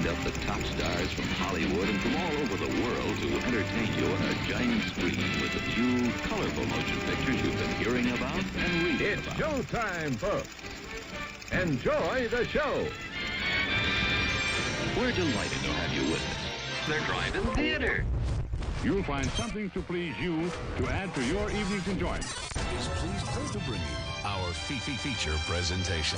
lined up the top stars from Hollywood and from all over the world to entertain you on a giant screen with the few colorful motion pictures you've been hearing about and reading It's about. showtime, folks. Enjoy the show. We're delighted to have you with us. They're driving theater. You'll find something to please you to add to your evening's enjoyment. Is pleased to bring you our feature presentation.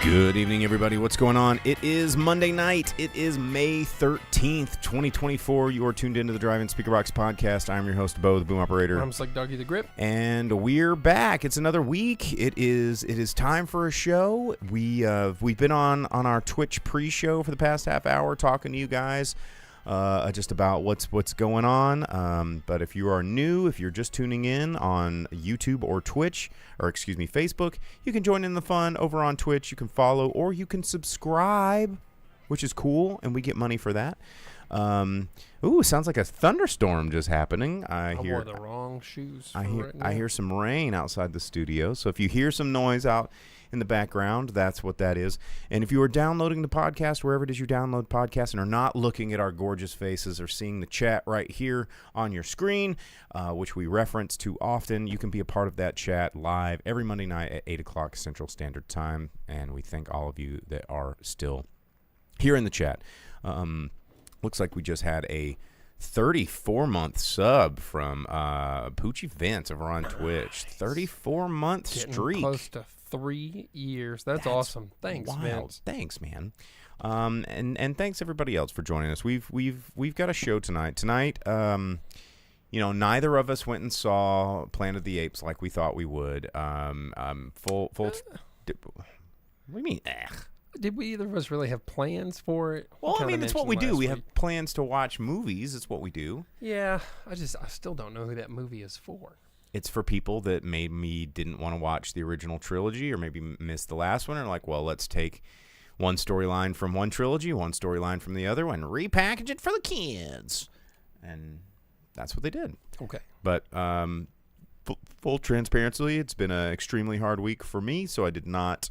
Good evening, everybody. What's going on? It is Monday night. It is May 13th, 2024. You are tuned into the Drive-In Speaker Box podcast. I'm your host, Bo, the boom operator. I'm Slick Dougie, the grip. And we're back. It's another week. It is time for a show. We've been on our Twitch pre-show for the past half hour talking to you guys just about what's going on. But if you are new, if you're just tuning in on YouTube or Twitch, or Facebook, you can join in the fun over on Twitch. You can follow or you can subscribe, which is cool, and we get money for that. Sounds like a thunderstorm just happening. I wore the wrong shoes. I hear some rain outside the studio. So if you hear some noise out in the background, that's what that is. And if you are downloading the podcast, wherever it is you download podcasts, and are not looking at our gorgeous faces or seeing the chat right here on your screen, which we reference too often, you can be a part of that chat live every Monday night at 8 o'clock Central Standard Time. And we thank all of you that are still here in the chat. Looks like we just had a 34-month sub from Poochie Vince over on Twitch. 34-month streak. Close to 3 years. That's awesome. Thanks, wild. Vince. Thanks, man. And thanks everybody else for joining us. We've got a show tonight. Tonight, neither of us went and saw Planet of the Apes like we thought we would. What do you mean? Did we either of us really have plans for it? Well, I mean, it's what we do. We have plans to watch movies. It's what we do. Yeah, I still don't know who that movie is for. It's for people that maybe didn't want to watch the original trilogy or maybe missed the last one, or like, well, let's take one storyline from one trilogy, one storyline from the other one, repackage it for the kids. And that's what they did. Okay. But full transparency, it's been an extremely hard week for me, so I did not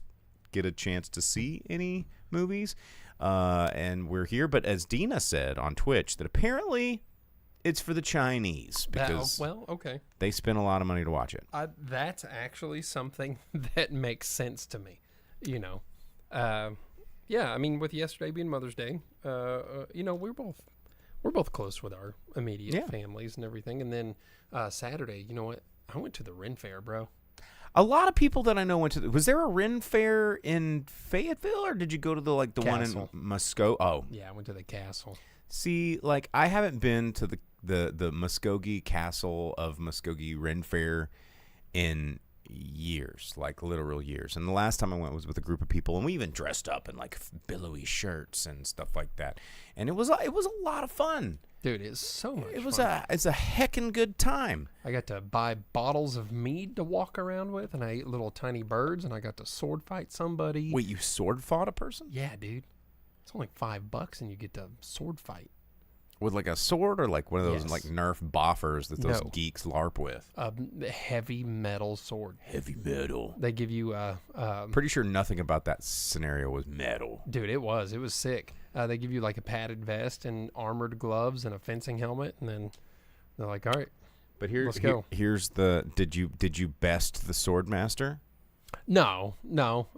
get a chance to see any movies. And we're here. But as Dina said on Twitch, that apparently it's for the Chinese because okay, they spend a lot of money to watch it. That's actually something that makes sense to me. I mean, with yesterday being Mother's Day, we're both close with our immediate families and everything. And then Saturday, you know what? I went to the Ren Fair, bro. A lot of people that I know went to. Was there a Ren Fair in Fayetteville, or did you go to the one in Muskogee? Oh, yeah, I went to the castle. See, I haven't been to the Muskogee Castle of Muskogee Ren Fair in years, like literal years. And the last time I went was with a group of people, and we even dressed up in billowy shirts and stuff like that. And it was a lot of fun. Dude, it's so much fun. It's a heckin' good time. I got to buy bottles of mead to walk around with, and I ate little tiny birds, and I got to sword fight somebody. Wait, you sword fought a person? Yeah, dude. It's only $5, and you get to sword fight. With a sword, or one of those Nerf boffers that those geeks LARP with? A heavy metal sword. Heavy metal. They give you pretty sure nothing about that scenario was metal. Dude, it was sick. They give you a padded vest and armored gloves and a fencing helmet, and then they're like, all right, but let's go. Here's the did you best the sword master? No.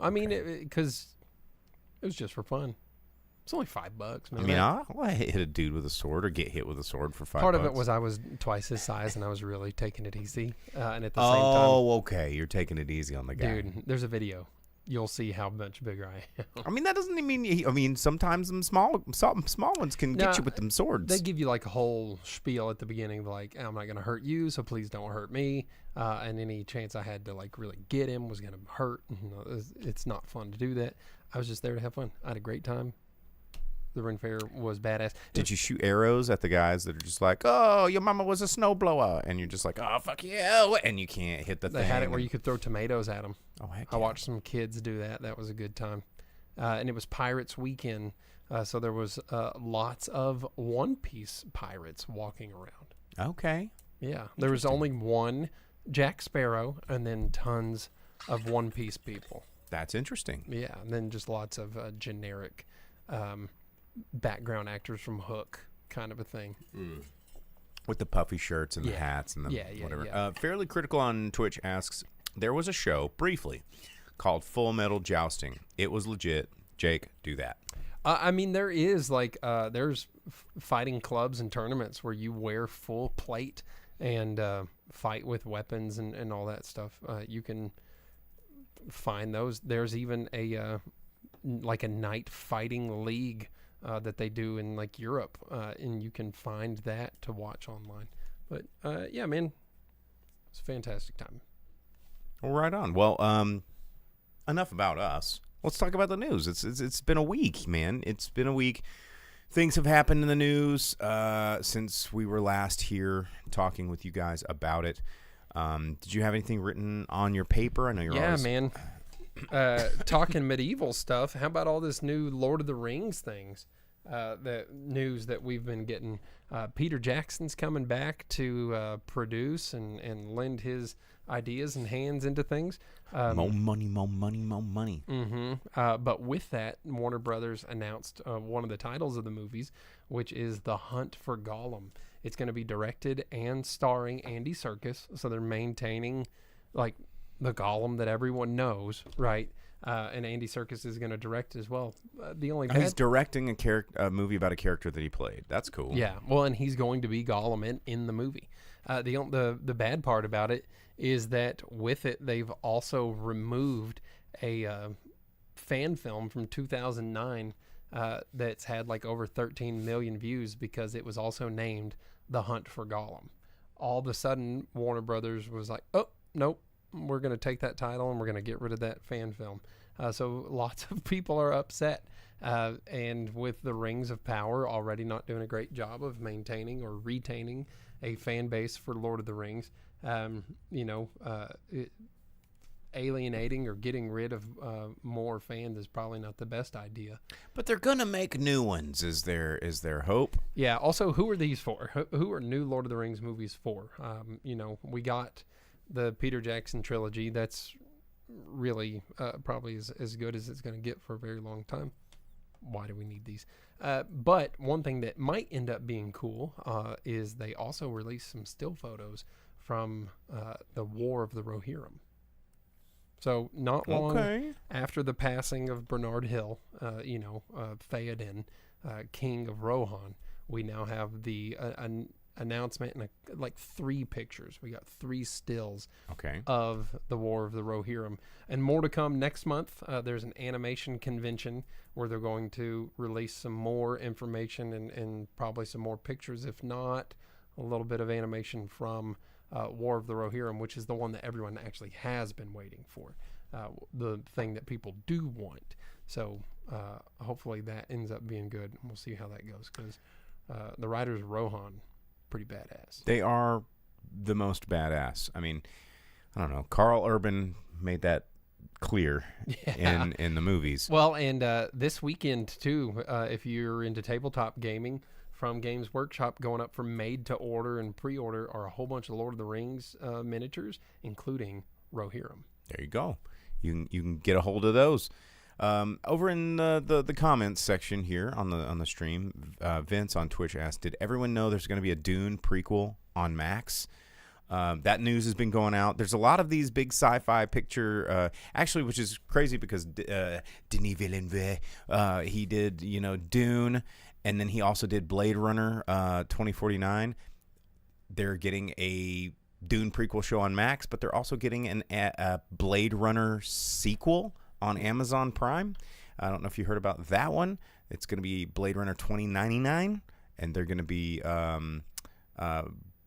I mean, because it was just for fun. It's only $5, man. I mean, I'll hit a dude with a sword or get hit with a sword for $5. Part of it was I was twice his size, and I was really taking it easy. And at the same time, okay, you're taking it easy on the guy. Dude, there's a video. You'll see how much bigger I am. I mean, that doesn't mean. I mean, sometimes them small ones can get you with them swords. They give you a whole spiel at the beginning, I'm not going to hurt you, so please don't hurt me. And any chance I had to really get him was going to hurt. It's not fun to do that. I was just there to have fun. I had a great time. The Ren Fair was badass. Did you shoot arrows at the guys that are just like, oh, your mama was a snowblower, and you're just like, oh, fuck yeah, and you can't hit the thing? They had it where you could throw tomatoes at them. Oh, heck I watched some kids do that. That was a good time. and it was Pirates Weekend. So there was lots of One Piece pirates walking around. Okay. Yeah, there was only one Jack Sparrow, and then tons of One Piece people. That's interesting. Yeah, and then just lots of generic background actors from Hook, kind of a thing. With the puffy shirts and the Yeah. hats and the Yeah, whatever. yeah. Fairly Critical on Twitch asks, there was a show, briefly, called Full Metal Jousting. It was legit. Jake, do that. I mean, there is there's fighting clubs and tournaments where you wear full plate and fight with weapons and all that stuff. You can find those. There's even a night fighting league that they do in like Europe, and you can find that to watch online. But yeah, man, it's a fantastic time. Well, right on. Well, enough about us. Let's talk about the news. It's been a week, man. It's been a week. Things have happened in the news since we were last here talking with you guys about it. Did you have anything written on your paper? I know you're always... man. Talking medieval stuff. How about all this new Lord of the Rings things? The news that we've been getting. Peter Jackson's coming back to produce and lend his ideas and hands into things. More money, more money, more money. But with that, Warner Brothers announced one of the titles of the movies, which is The Hunt for Gollum. It's going to be directed and starring Andy Serkis, so they're maintaining like the Gollum that everyone knows, right? And Andy Serkis is going to direct as well. The only He's directing a movie about a character that he played. That's cool. Yeah, well, and he's going to be Gollum in the movie. The bad part about it is that with it, they've also removed a fan film from 2009 that's had like over 13 million views because it was also named The Hunt for Gollum. All of a sudden, Warner Brothers was like, oh, nope, we're going to take that title and we're going to get rid of that fan film. So lots of people are upset. And with the Rings of Power already not doing a great job of maintaining or retaining a fan base for Lord of the Rings, alienating or getting rid of more fans is probably not the best idea. But they're gonna make new ones. Is there hope? Yeah. Also, who are these for? Who are new Lord of the Rings movies for? We got the Peter Jackson trilogy. That's really probably as good as it's going to get for a very long time. Why do we need these? But one thing that might end up being cool is they also released some still photos from the War of the Rohirrim. So not long after the passing of Bernard Hill, Theoden, King of Rohan, we now have the announcement and like 3 pictures. We got 3 stills of the War of the Rohirrim, and more to come next month. There's an animation convention where they're going to release some more information and probably some more pictures, if not a little bit of animation from War of the Rohirrim, which is the one that everyone actually has been waiting for, the thing that people do want. So hopefully that ends up being good. We'll see how that goes, because the writers of Rohan, pretty badass. They are the most badass. I mean, I don't know. Carl Urban made that clear in the movies. Well, and this weekend too, if you're into tabletop gaming, from Games Workshop, going up from made to order and pre-order are a whole bunch of Lord of the Rings miniatures, including Rohirrim. There you go. You can get a hold of those. Over in the comments section here on the stream, Vince on Twitch asked, did everyone know there's going to be a Dune prequel on Max? That news has been going out. There's a lot of these big sci-fi picture, actually, which is crazy because Denis Villeneuve, he did, Dune, and then he also did Blade Runner 2049. They're getting a Dune prequel show on Max, but they're also getting a Blade Runner sequel on Amazon Prime. I don't know if you heard about that one. It's going to be Blade Runner 2099, and they're going to be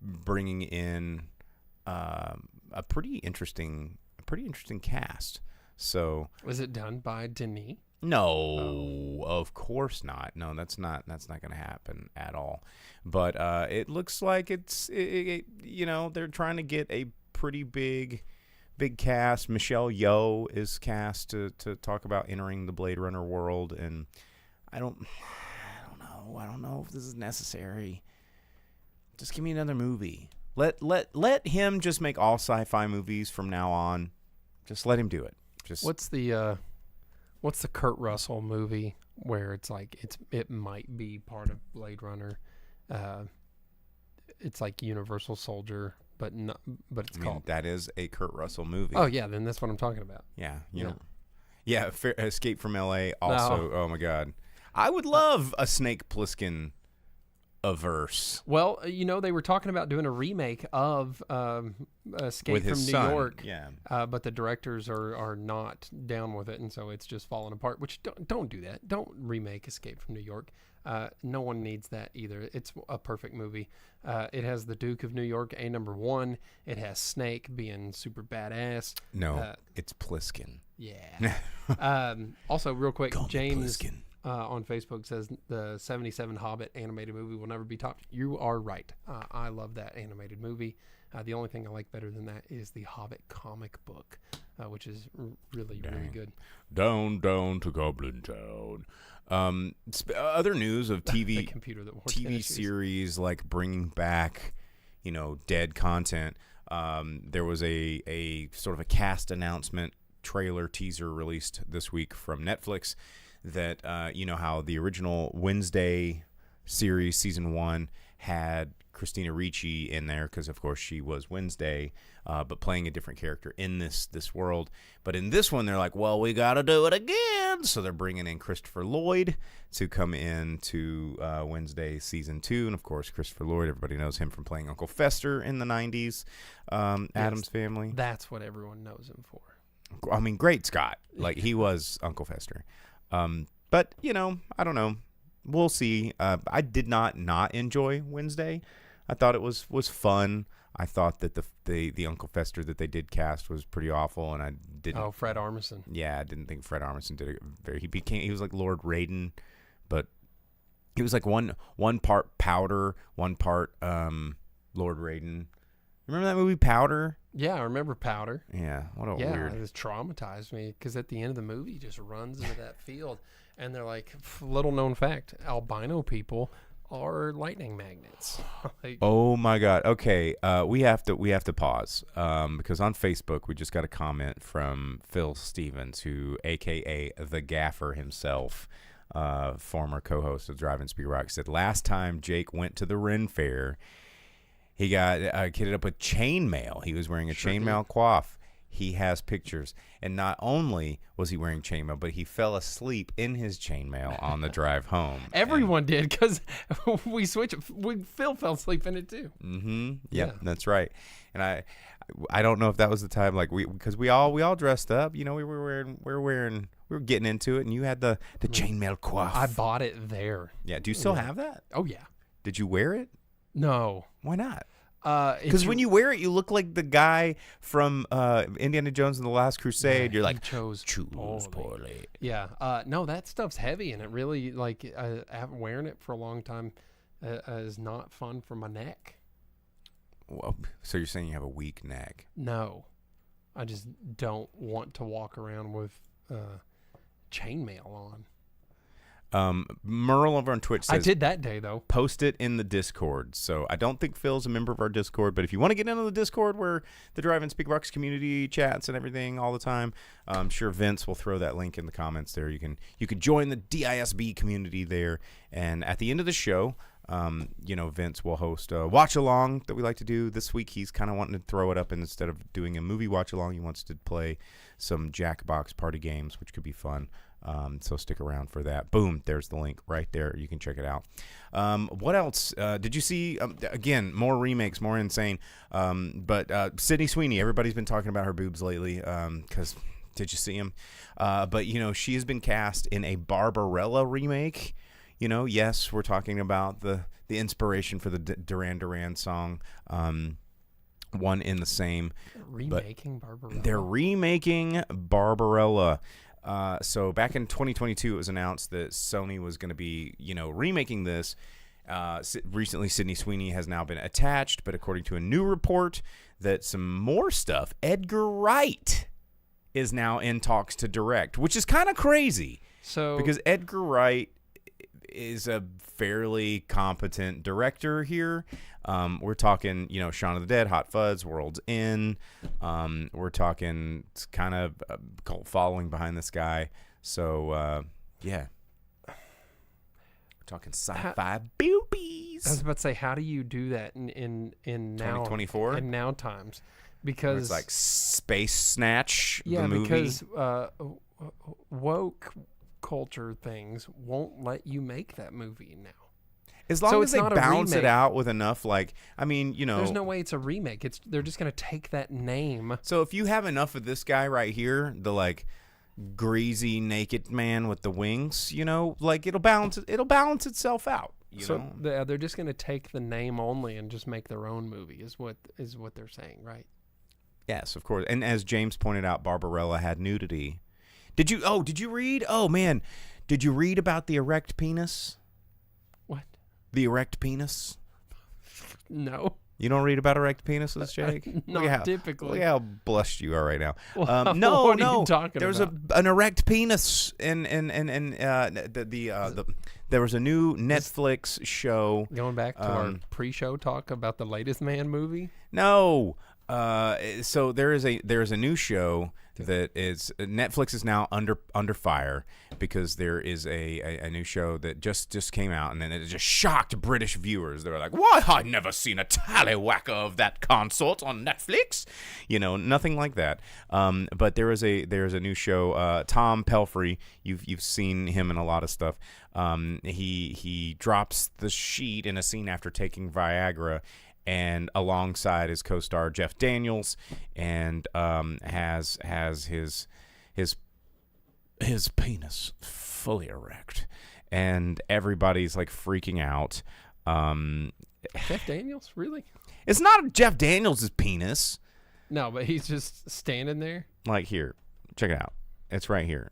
bringing in a pretty interesting cast. So was it done by Denis? No, of course not. No, that's not going to happen at all. But it looks like they're trying to get a pretty big big cast. Michelle Yeoh is cast to talk about entering the Blade Runner world, and I don't know. I don't know if this is necessary. Just give me another movie. Let him just make all sci-fi movies from now on. Just let him do it. Just What's the Kurt Russell movie where it's like it might be part of Blade Runner? It's like Universal Soldier, but it's called. that is a Kurt Russell movie. Oh yeah, then that's what I'm talking about. Yeah, Yeah. Yeah, Escape from L.A. Also, oh my God, I would love a Snake Plissken averse. Well, they were talking about doing a remake of Escape With from his New son, York. yeah. But the directors are not down with it, and so it's just falling apart. Which don't do that. Don't remake Escape from New York. No one needs that either. It's a perfect movie. It has the Duke of New York, A#1. It has Snake being super badass. No, it's Plissken. Yeah. Also, real quick, Call me James Plissken. on Facebook says the 77 Hobbit animated movie will never be topped. You are right. I love that animated movie. The only thing I like better than that is the Hobbit comic book, which is really good. Down to Goblin Town. Other news of The TV computer that wore TV tennis shoes. series like bringing back, dead content. There was a sort of a cast announcement trailer teaser released this week from Netflix that how the original Wednesday series season 1 had Christina Ricci in there because of course she was Wednesday, but playing a different character in this world. But in this one they're like, well, we got to do it again, so they're bringing in Christopher Lloyd to come in to Wednesday season 2, and of course Christopher Lloyd, everybody knows him from playing Uncle Fester in the 90s, Addams Family. That's what everyone knows him for. I mean, great Scott, like he was Uncle Fester. But I don't know. We'll see. I did not enjoy Wednesday. I thought it was fun. I thought that the Uncle Fester that they did cast was pretty awful, and I didn't. Oh, Fred Armisen. Yeah, I didn't think Fred Armisen did it very. He was like Lord Raiden, but he was like one part Powder, one part Lord Raiden. Remember that movie Powder? Yeah, I remember Powder. Yeah, what a Yeah, weird. it traumatized me because at the end of the movie, he just runs into that field, and they're like, little known fact: albino people are lightning magnets. Like, Oh my God. Okay, we have to pause because on Facebook we just got a comment from Phil Stevens, who, AKA the Gaffer himself, former co-host of Drive-In Speed Rock, said last time Jake went to the Ren Fair, he got kitted up with chainmail. He was wearing a chainmail coif. He has pictures, and not only was he wearing chainmail, but he fell asleep in his chainmail on the drive home. everyone did because we switched. Phil fell asleep in it too. Mm-hmm. Yeah. Yeah, that's right. And I don't know if that was the time, like because we all dressed up. We were getting into it, and you had the chainmail coif. I bought it there. Yeah. Do you still have that? Oh yeah. Did you wear it? No. Why not? Because when you wear it, you look like the guy from Indiana Jones and the Last Crusade. You're like, chose poorly. Yeah. No, that stuff's heavy, and it really wearing it for a long time is not fun for my neck. Well, so you're saying you have a weak neck? No, I just don't want to walk around with chainmail on. Merle over on Twitch says, I did that day though. post it in the Discord. So I don't think Phil's a member of our Discord, but if you want to get into the Discord where the Drive-In Speak Rocks community chats and everything all the time, I'm sure Vince will throw that link in the comments there. You can join the DISB community there. And at the end of the show, Vince will host a watch along that we like to do. This week he's kind of wanting to throw it up, and instead of doing a movie watch along, he wants to play some Jackbox party games, which could be fun. So stick around for that. Boom, there's the link right there. You can check it out. What else? Did you see, again, more remakes, more insane. But Sydney Sweeney, everybody's been talking about her boobs lately because did you see them? But, she has been cast in a Barbarella remake. Yes, we're talking about the inspiration for the Duran Duran song, One in the Same. Remaking Barbarella. They're remaking Barbarella. So back in 2022, it was announced that Sony was going to be, remaking this, Recently, Sydney Sweeney has now been attached, but according to a new report, that some more stuff, Edgar Wright is now in talks to direct, which is kind of crazy. So Because Edgar Wright is a fairly competent director here. We're talking, Shaun of the Dead, Hot Fuzz, World's End. We're talking kind of a cult following behind this guy. So, yeah. We're talking sci-fi boobies. I was about to say, how do you do that in now 2024? in now times? Where Because it's like Space Snatch, yeah, the movie. because woke culture things won't let you make that movie now. As long so as it's they not a balance it remake. out with enough, there's no way it's a remake. They're just going to take that name. So if you have enough of this guy right here, the like greasy naked man with the wings, it'll balance itself out. They're just going to take the name only and just make their own movie is what they're saying, right? Yes, of course. And as James pointed out, Barbarella had nudity. Did you read? Oh man, did you read about the erect penis? What? The erect penis? No. You don't read about erect penises, Jake? Not typically. Look at how blushed you are right now. Well, No, what are you talking There's about? an erect penis, and there was a new Netflix show. Going back to our pre-show talk about the latest Man movie. No, so there is a new show that is Netflix is now under fire because there is a new show that just came out, and then it just shocked British viewers. They were like, "Why, I've never seen a tallywhacker of that consort on Netflix," nothing like that. But there's a new show. Tom Pelphrey, you've seen him in a lot of stuff. He drops the sheet in a scene after taking Viagra, and alongside his co-star Jeff Daniels, and has his penis fully erect, and everybody's like freaking out. Jeff Daniels, really? It's not Jeff Daniels' penis. No, but he's just standing there. Like, here, check it out. It's right here.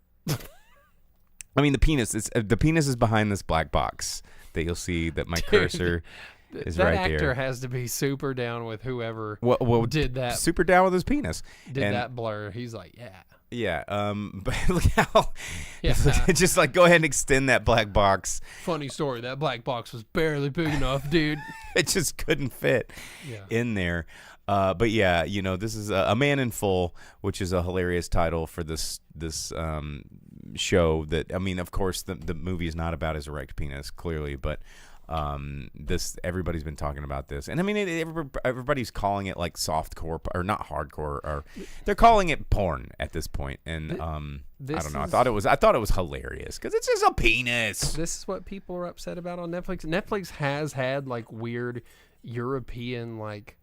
I mean, the penis is behind this black box that you'll see that my cursor is that right actor there. has to be super down with whoever Well, did that. super down with his penis. And- that blur. He's like, yeah. Yeah, but look how Yeah. just like go ahead and extend that black box. Funny story. That black box was barely big enough, dude. It just couldn't fit Yeah. in there. But yeah, this is A Man in Full, which is a hilarious title for this show. That, I mean, of course, the movie is not about his erect penis, clearly, but everybody's been talking about this, and I mean, everybody's calling it like softcore or not hardcore, or they're calling it porn at this point. And I don't know. I thought it was hilarious because it's just a penis. This is what people are upset about on Netflix. Netflix has had like weird European like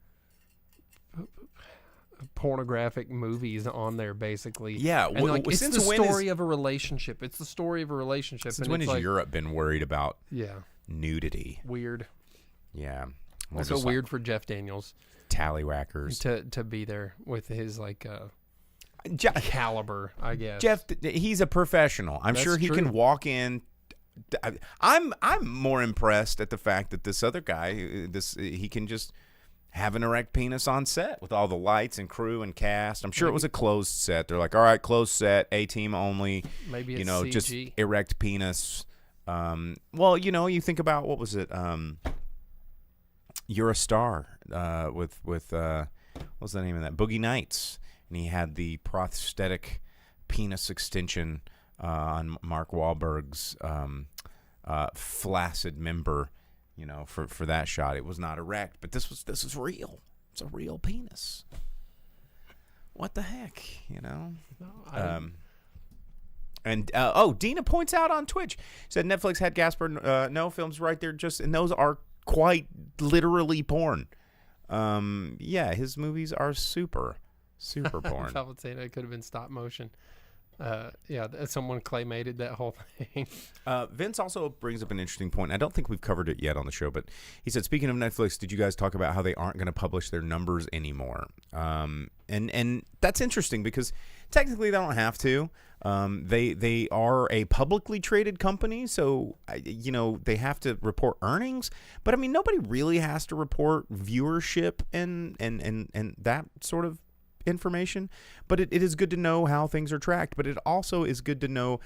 pornographic movies on there, basically. Yeah, and like, it's since the when story of a relationship. It's the story of a relationship. Since and when it's has like, Europe been worried about nudity? Weird. Yeah. Also just weird for Jeff Daniels tallywhackers to be there with his like caliber, I guess. Jeff, he's a professional. I'm That's sure he true. can walk in. I'm more impressed at the fact that this other guy, he can just have an erect penis on set with all the lights and crew and cast. I'm sure it was a closed set. They're like, all right, closed set, A-team only. Maybe it's CG. Just erect penis. Well, you think about, what was it? You're a Star with what's the name of that? Boogie Nights. And he had the prosthetic penis extension on Mark Wahlberg's flaccid member, for that shot. It was not erect, but this is real. It's a real penis. What the heck, And Dina points out on Twitch, said Netflix had Gaspar No films right there, and those are quite literally porn. Yeah, his movies are super porn. I would say that could have been stop motion. Someone claymated that whole thing. Vince also brings up an interesting point. I don't think we've covered it yet on the show, but he said, speaking of Netflix, did you guys talk about how they aren't going to publish their numbers anymore? And that's interesting because Technically, they don't have to. They are a publicly traded company, so they have to report earnings. But I mean, nobody really has to report viewership and that sort of information. But it is good to know how things are tracked. But it also is good to know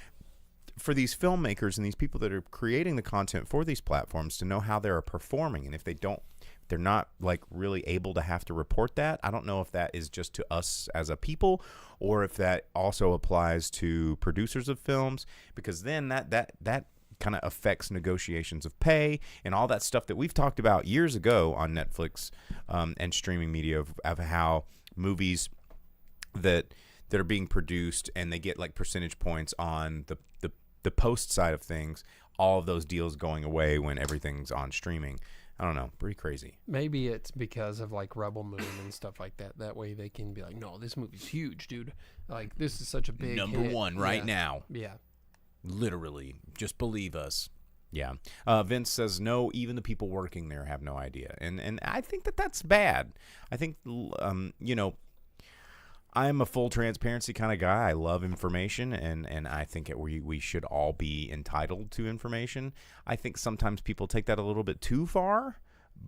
for these filmmakers and these people that are creating the content for these platforms to know how they're performing. And if they're not like really able to have to report that. I don't know if that is just to us as a people or if that also applies to producers of films, because then that kind of affects negotiations of pay and all that stuff that we've talked about years ago on Netflix and streaming media of how movies that are being produced and they get like percentage points on the post side of things, all of those deals going away when everything's on streaming. I don't know. Pretty crazy. Maybe it's because of like Rebel Moon and stuff like that. That way they can be like, no, this movie's huge, dude. Like, this is such a big number hit. one right now. Yeah. Literally. Just believe us. Yeah. Vince says, no, even the people working there have no idea. And I think that's bad. I think, I'm a full transparency kind of guy. I love information, and I think we should all be entitled to information. I think sometimes people take that a little bit too far,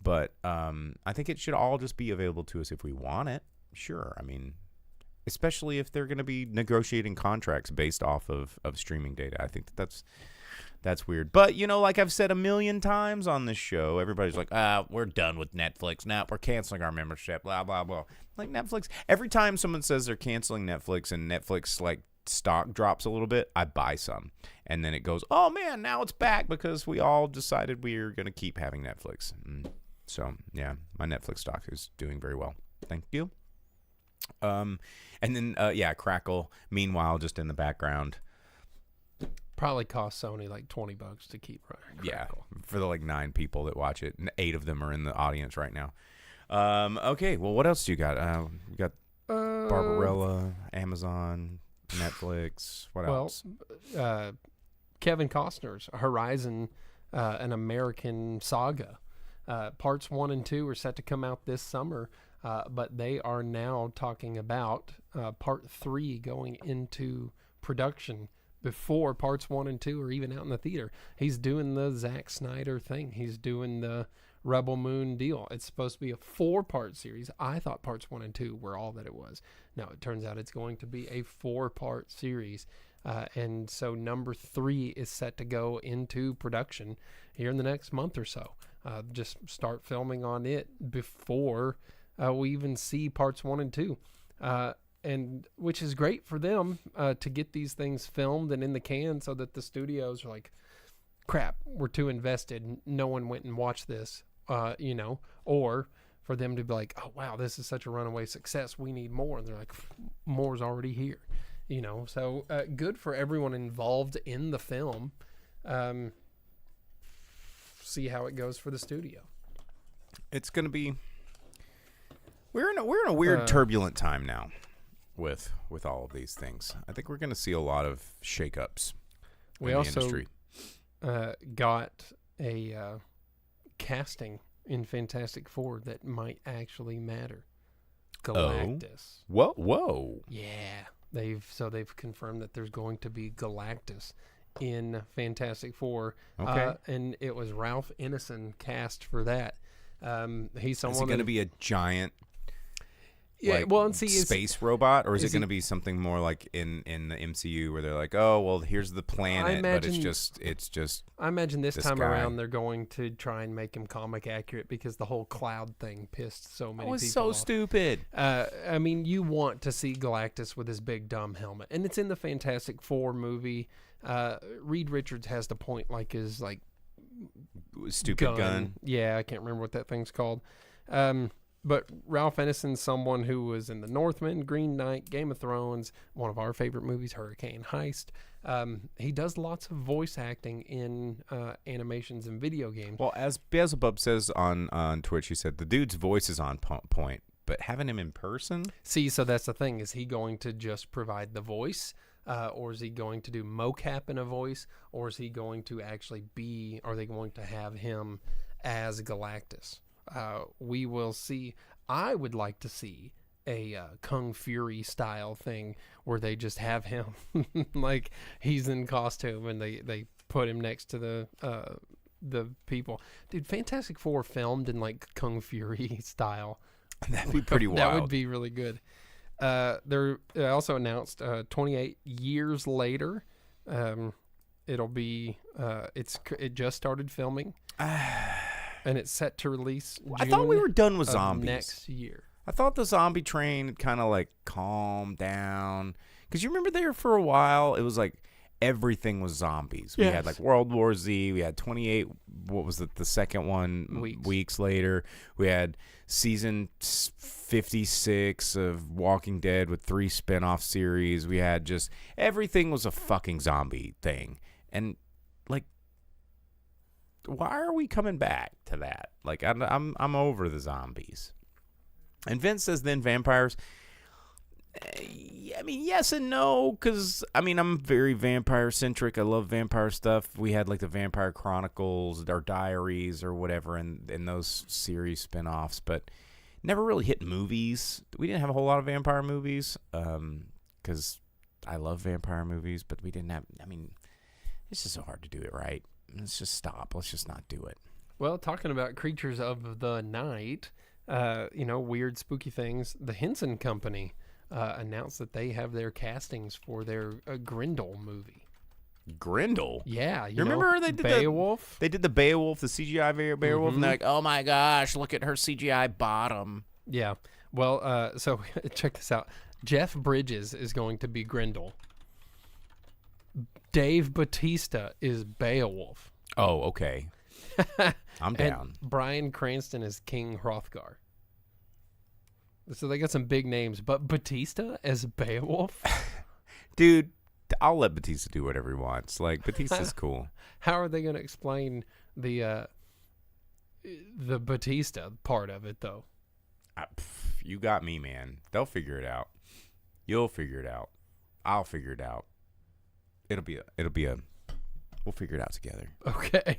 but I think it should all just be available to us if we want it. Sure. I mean, especially if they're going to be negotiating contracts based off of streaming data. I think that's weird. But, like I've said a million times on this show, everybody's like, we're done with Netflix. Now we're canceling our membership, blah, blah, blah. Like Netflix, every time someone says they're canceling Netflix and Netflix, like, stock drops a little bit, I buy some. And then it goes, oh, man, now it's back because we all decided we're going to keep having Netflix. So, yeah, my Netflix stock is doing very well. Thank you. And then, Crackle, meanwhile, just in the background. Probably cost Sony like $20 to keep running. Yeah, for the like 9 people that watch it, and 8 of them are in the audience right now. Okay, well, what else do you got? You got Barbarella, Amazon, Netflix. What else? Kevin Costner's Horizon, an American Saga. Parts 1 and 2 are set to come out this summer, but they are now talking about Part 3 going into production before parts 1 and 2 are even out in the theater. He's doing the Zack Snyder thing. He's doing the Rebel Moon deal. It's supposed to be a 4-part series. I thought parts 1 and 2 were all that it was. No, it turns out it's going to be a 4-part series. And so number 3 is set to go into production here in the next month or so. Just start filming on it before we even see parts 1 and 2. And which is great for them to get these things filmed and in the can so that the studios are like, crap, we're too invested. No one went and watched this, or for them to be like, oh, wow, this is such a runaway success. We need more. And they're like, more's already here, So good for everyone involved in the film. See how it goes for the studio. It's going to be, we're in a weird turbulent time now. With all of these things, I think we're going to see a lot of shakeups in the industry. Got a casting in Fantastic Four that might actually matter. Galactus. Oh. Whoa! Yeah, they've confirmed that there's going to be Galactus in Fantastic Four. Okay, and it was Ralph Ineson cast for that. He's someone. Is he going to be a giant? Yeah, like, well, and see, space robot, or is it going to be something more like in the MCU where they're like, oh, well, here's the planet, but it's just. I imagine this time guy. around they're going to try and make him comic accurate because the whole cloud thing pissed so many people off. It was so stupid. I mean, you want to see Galactus with his big dumb helmet, and it's in the Fantastic Four movie. Reed Richards has the point, like his like stupid gun. Yeah, I can't remember what that thing's called. But Ralph Ineson's someone who was in The Northman, Green Knight, Game of Thrones, one of our favorite movies, Hurricane Heist. He does lots of voice acting in animations and video games. Well, as Beelzebub says on Twitch, he said the dude's voice is on point, but having him in person? See, so that's the thing. Is he going to just provide the voice? Or is he going to do mocap in a voice? Or is he going to actually are they going to have him as Galactus? We will see. I would like to see a Kung Fury style thing where they just have him like he's in costume and they put him next to the people. Dude, Fantastic Four filmed in like Kung Fury style. That'd be pretty wild. That would be really good. They also announced 28 years later, it'll be it just started filming, and it's set to release. I thought we were done with June zombies next year. I thought the zombie train kind of like calmed down, because you remember there for a while it was like everything was zombies. We had like World War Z. We had 28. What was it? The second one weeks later. We had season 56 of Walking Dead with 3 spinoff series. We had just everything was a fucking zombie thing. And like, why are we coming back to that? Like, I'm over the zombies. And Vince says then vampires. I mean, yes and no, because, I mean, I'm very vampire-centric. I love vampire stuff. We had, like, the Vampire Chronicles, our diaries, or whatever, in those series spinoffs, but never really hit movies. We didn't have a whole lot of vampire movies, because I love vampire movies, but we didn't have, I mean, it's just so hard to do it right. Let's just stop. Let's just not do it. Well, talking about creatures of the night, weird, spooky things, the Henson Company announced that they have their castings for their Grendel movie. Grendel? Yeah. You remember they did Beowulf? They did the Beowulf, the CGI Beowulf, and they're like, oh my gosh, look at her CGI bottom. Yeah. Well, so check this out. Jeff Bridges is going to be Grendel. Dave Bautista is Beowulf. Oh, okay. I'm down. And Bryan Cranston is King Hrothgar. So they got some big names, but Batista as Beowulf? Dude, I'll let Batista do whatever he wants. Like, Batista's cool. How are they going to explain the Batista part of it, though? You got me, man. They'll figure it out. You'll figure it out. I'll figure it out. We'll figure it out together. Okay.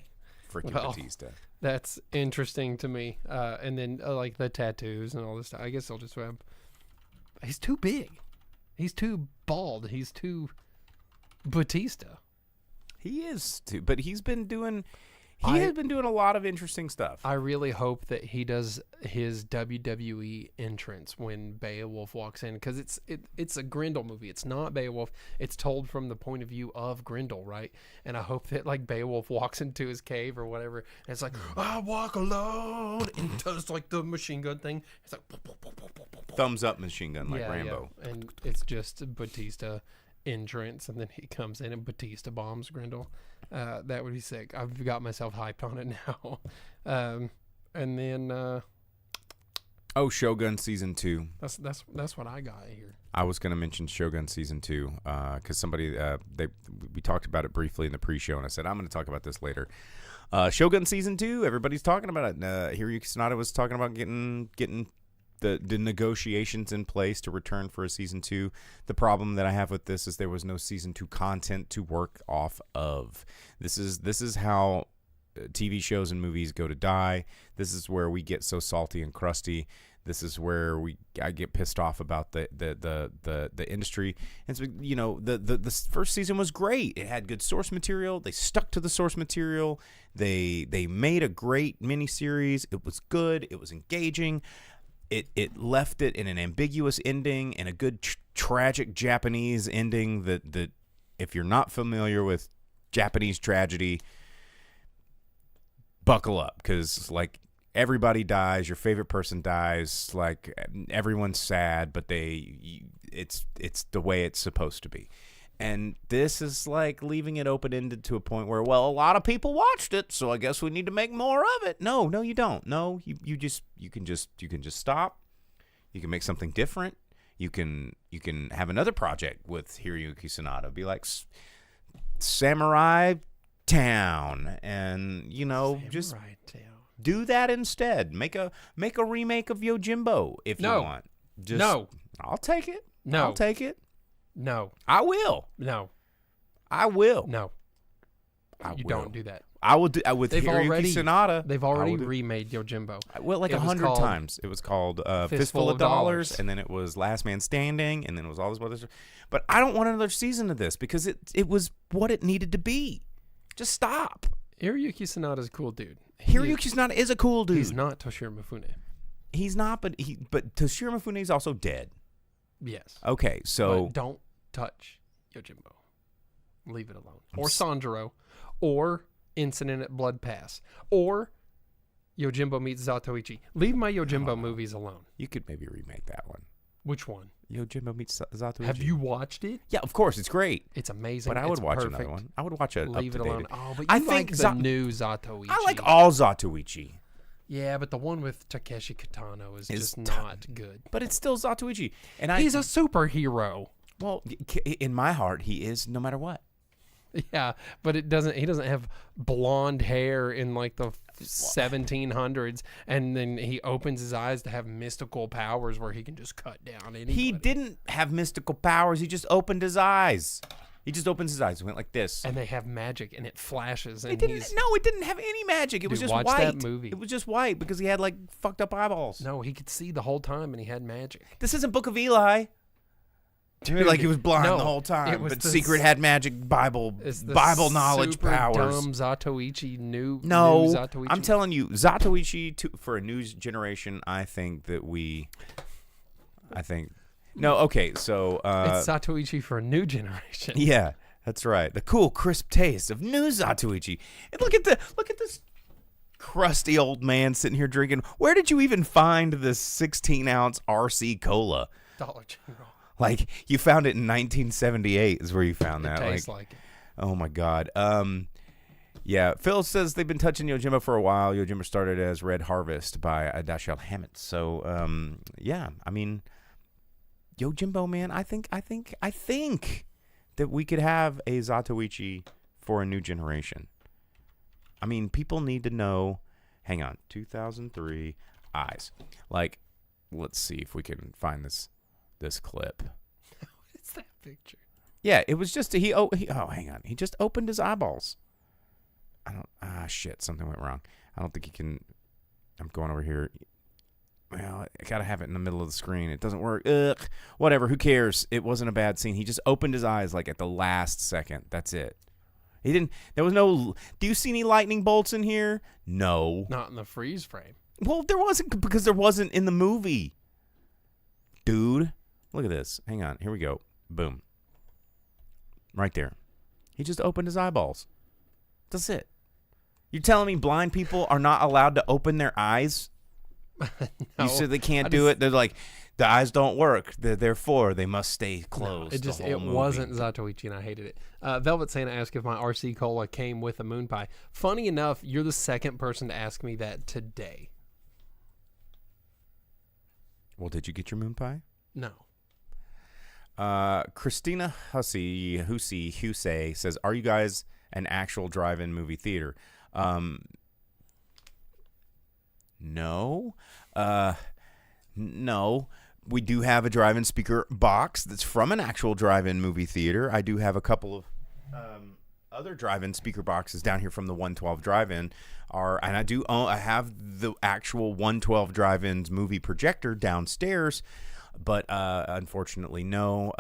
Freaking Batista. That's interesting to me. And then like the tattoos and all this stuff. I guess I'll just have. He's too big. He's too bald. He's too Batista. He is too, but he's been doing. He has been doing a lot of interesting stuff. I really hope that he does his WWE entrance when Beowulf walks in, because it's a Grendel movie. It's not Beowulf. It's told from the point of view of Grendel, right? And I hope that like Beowulf walks into his cave or whatever, and it's like, I walk alone, and he does like the machine gun thing. It's like thumbs up machine gun like Rambo. Yeah. And it's just Batista entrance, and then he comes in and Batista bombs Grendel. That would be sick. I've got myself hyped on it now. And then Shogun season 2. That's what I got here. I was going to mention Shogun season 2 because somebody we talked about it briefly in the pre-show, and I said I'm going to talk about this later. Shogun season 2. Everybody's talking about it. Hiroyuki Sanada was talking about getting the negotiations in place to return for a season 2. The problem that I have with this is there was no season 2 content to work off of. This is how TV shows and movies go to die. This is where we get so salty and crusty. This is where I get pissed off about the industry. And so, the first season was great. It had good source material. They stuck to the source material. They made a great miniseries. It was good. It was engaging. It left it in an ambiguous ending and a good tragic Japanese ending that if you're not familiar with Japanese tragedy, buckle up, because like everybody dies, your favorite person dies, like everyone's sad, but it's the way it's supposed to be. And this is like leaving it open-ended to a point where, well, a lot of people watched it, so I guess we need to make more of it. No, you don't. No, you can just stop. You can make something different. You can have another project with Hiroyuki Sanada. Be like Samurai Town, and just do that instead. Make a remake of Yojimbo if you want. I'll take it. I'll take it. No. I will. No. I will. No. I you will. don't do that. I will do with Hiroyuki Sanada. They've I already will do- remade Yojimbo. Well, like It was 100 called times. It was called Fistful of Dollars, and then it was Last Man Standing, and then it was all this other stuff. But I don't want another season of this because it was what it needed to be. Just stop. Hiroyuki Sanada's a cool dude. Hiroyuki Sanada is a cool dude. He's not Toshiro Mifune. He's not, but Toshiro Mifune is also dead. Yes. Okay, so But don't touch Yojimbo. Leave it alone. Or Sanjuro. Or Incident at Blood Pass. Or Yojimbo meets Zatoichi. Leave my Yojimbo movies alone. you could maybe remake that one. Which one? Yojimbo meets Zatoichi. Have you watched it? Yeah, of course, it's great. It's amazing. But I would It's watch perfect. another one. I would watch a Leave it up-to-date. alone. Oh, but you I like think the new Zatoichi. I like all Zatoichi, Yeah, but the one with Takeshi Kitano is It's just not good. but it's still Zatoichi. And He's a superhero. well, in my heart, he is no matter what. Yeah, but he doesn't have blonde hair in like the 1700s, and then he opens his eyes to have mystical powers where he can just cut down anybody. He didn't have mystical powers. He just opened his eyes. He just opens his eyes and went like this. And they have magic, and it flashes, and It didn't. he's No, it didn't have any magic. It was Dude, just watch white. that movie. It was just white because he had like fucked up eyeballs. no, he could see the whole time, and he had magic. This isn't Book of Eli. Like he was blind no, the whole time, it was but the secret had magic Bible It's the knowledge super powers. Dumb Zatoichi new Zatoichi. I'm telling you, Zatoichi for a new generation. I think no. Okay, so it's Zatoichi for a new generation. yeah, that's right. The cool, crisp taste of new Zatoichi. And look at this crusty old man sitting here drinking. Where did you even find this 16-ounce RC Cola? Dollar General. Like you found it in 1978 is where you found It that. tastes like it. Oh my God. Yeah. Phil says they've been touching Yojimbo for a while. Yojimbo started as Red Harvest by Dashiell Hammett. So yeah. I mean, Yojimbo, man. I think that we could have a Zatoichi for a new generation. I mean, people need to know. Hang on, 2003 Eyes. Like, let's see if we can find this clip. What's that picture? Yeah, it was just oh hang on. He just opened his eyeballs. Shit, something went wrong. I don't think he can. I'm going over here. Well, I gotta have it in the middle of the screen. It doesn't work. Ugh. Whatever. Who cares? It wasn't a bad scene. He just opened his eyes like at the last second. That's it. He didn't. There was no. Do you see any lightning bolts in here? No. Not in the freeze frame. Well, there wasn't because there wasn't in the movie. Dude, look at this. Hang on. Here we go. Boom. Right there. He just opened his eyeballs. That's it. You're telling me blind people are not allowed to open their eyes? No, You said they can't do it. They're like, the eyes don't work. Therefore, they must stay closed. It wasn't Zatoichi, and I hated it. Velvet Santa asked if my RC Cola came with a moon pie. Funny enough, you're the second person to ask me that today. Well, did you get your moon pie? No. Christina Hussey says, "Are you guys an actual drive-in movie theater?" No. No. We do have a drive-in speaker box that's from an actual drive-in movie theater. I do have a couple of other drive-in speaker boxes down here from the 112 drive-in. And I have the actual 112 drive-in's movie projector downstairs. But unfortunately, no.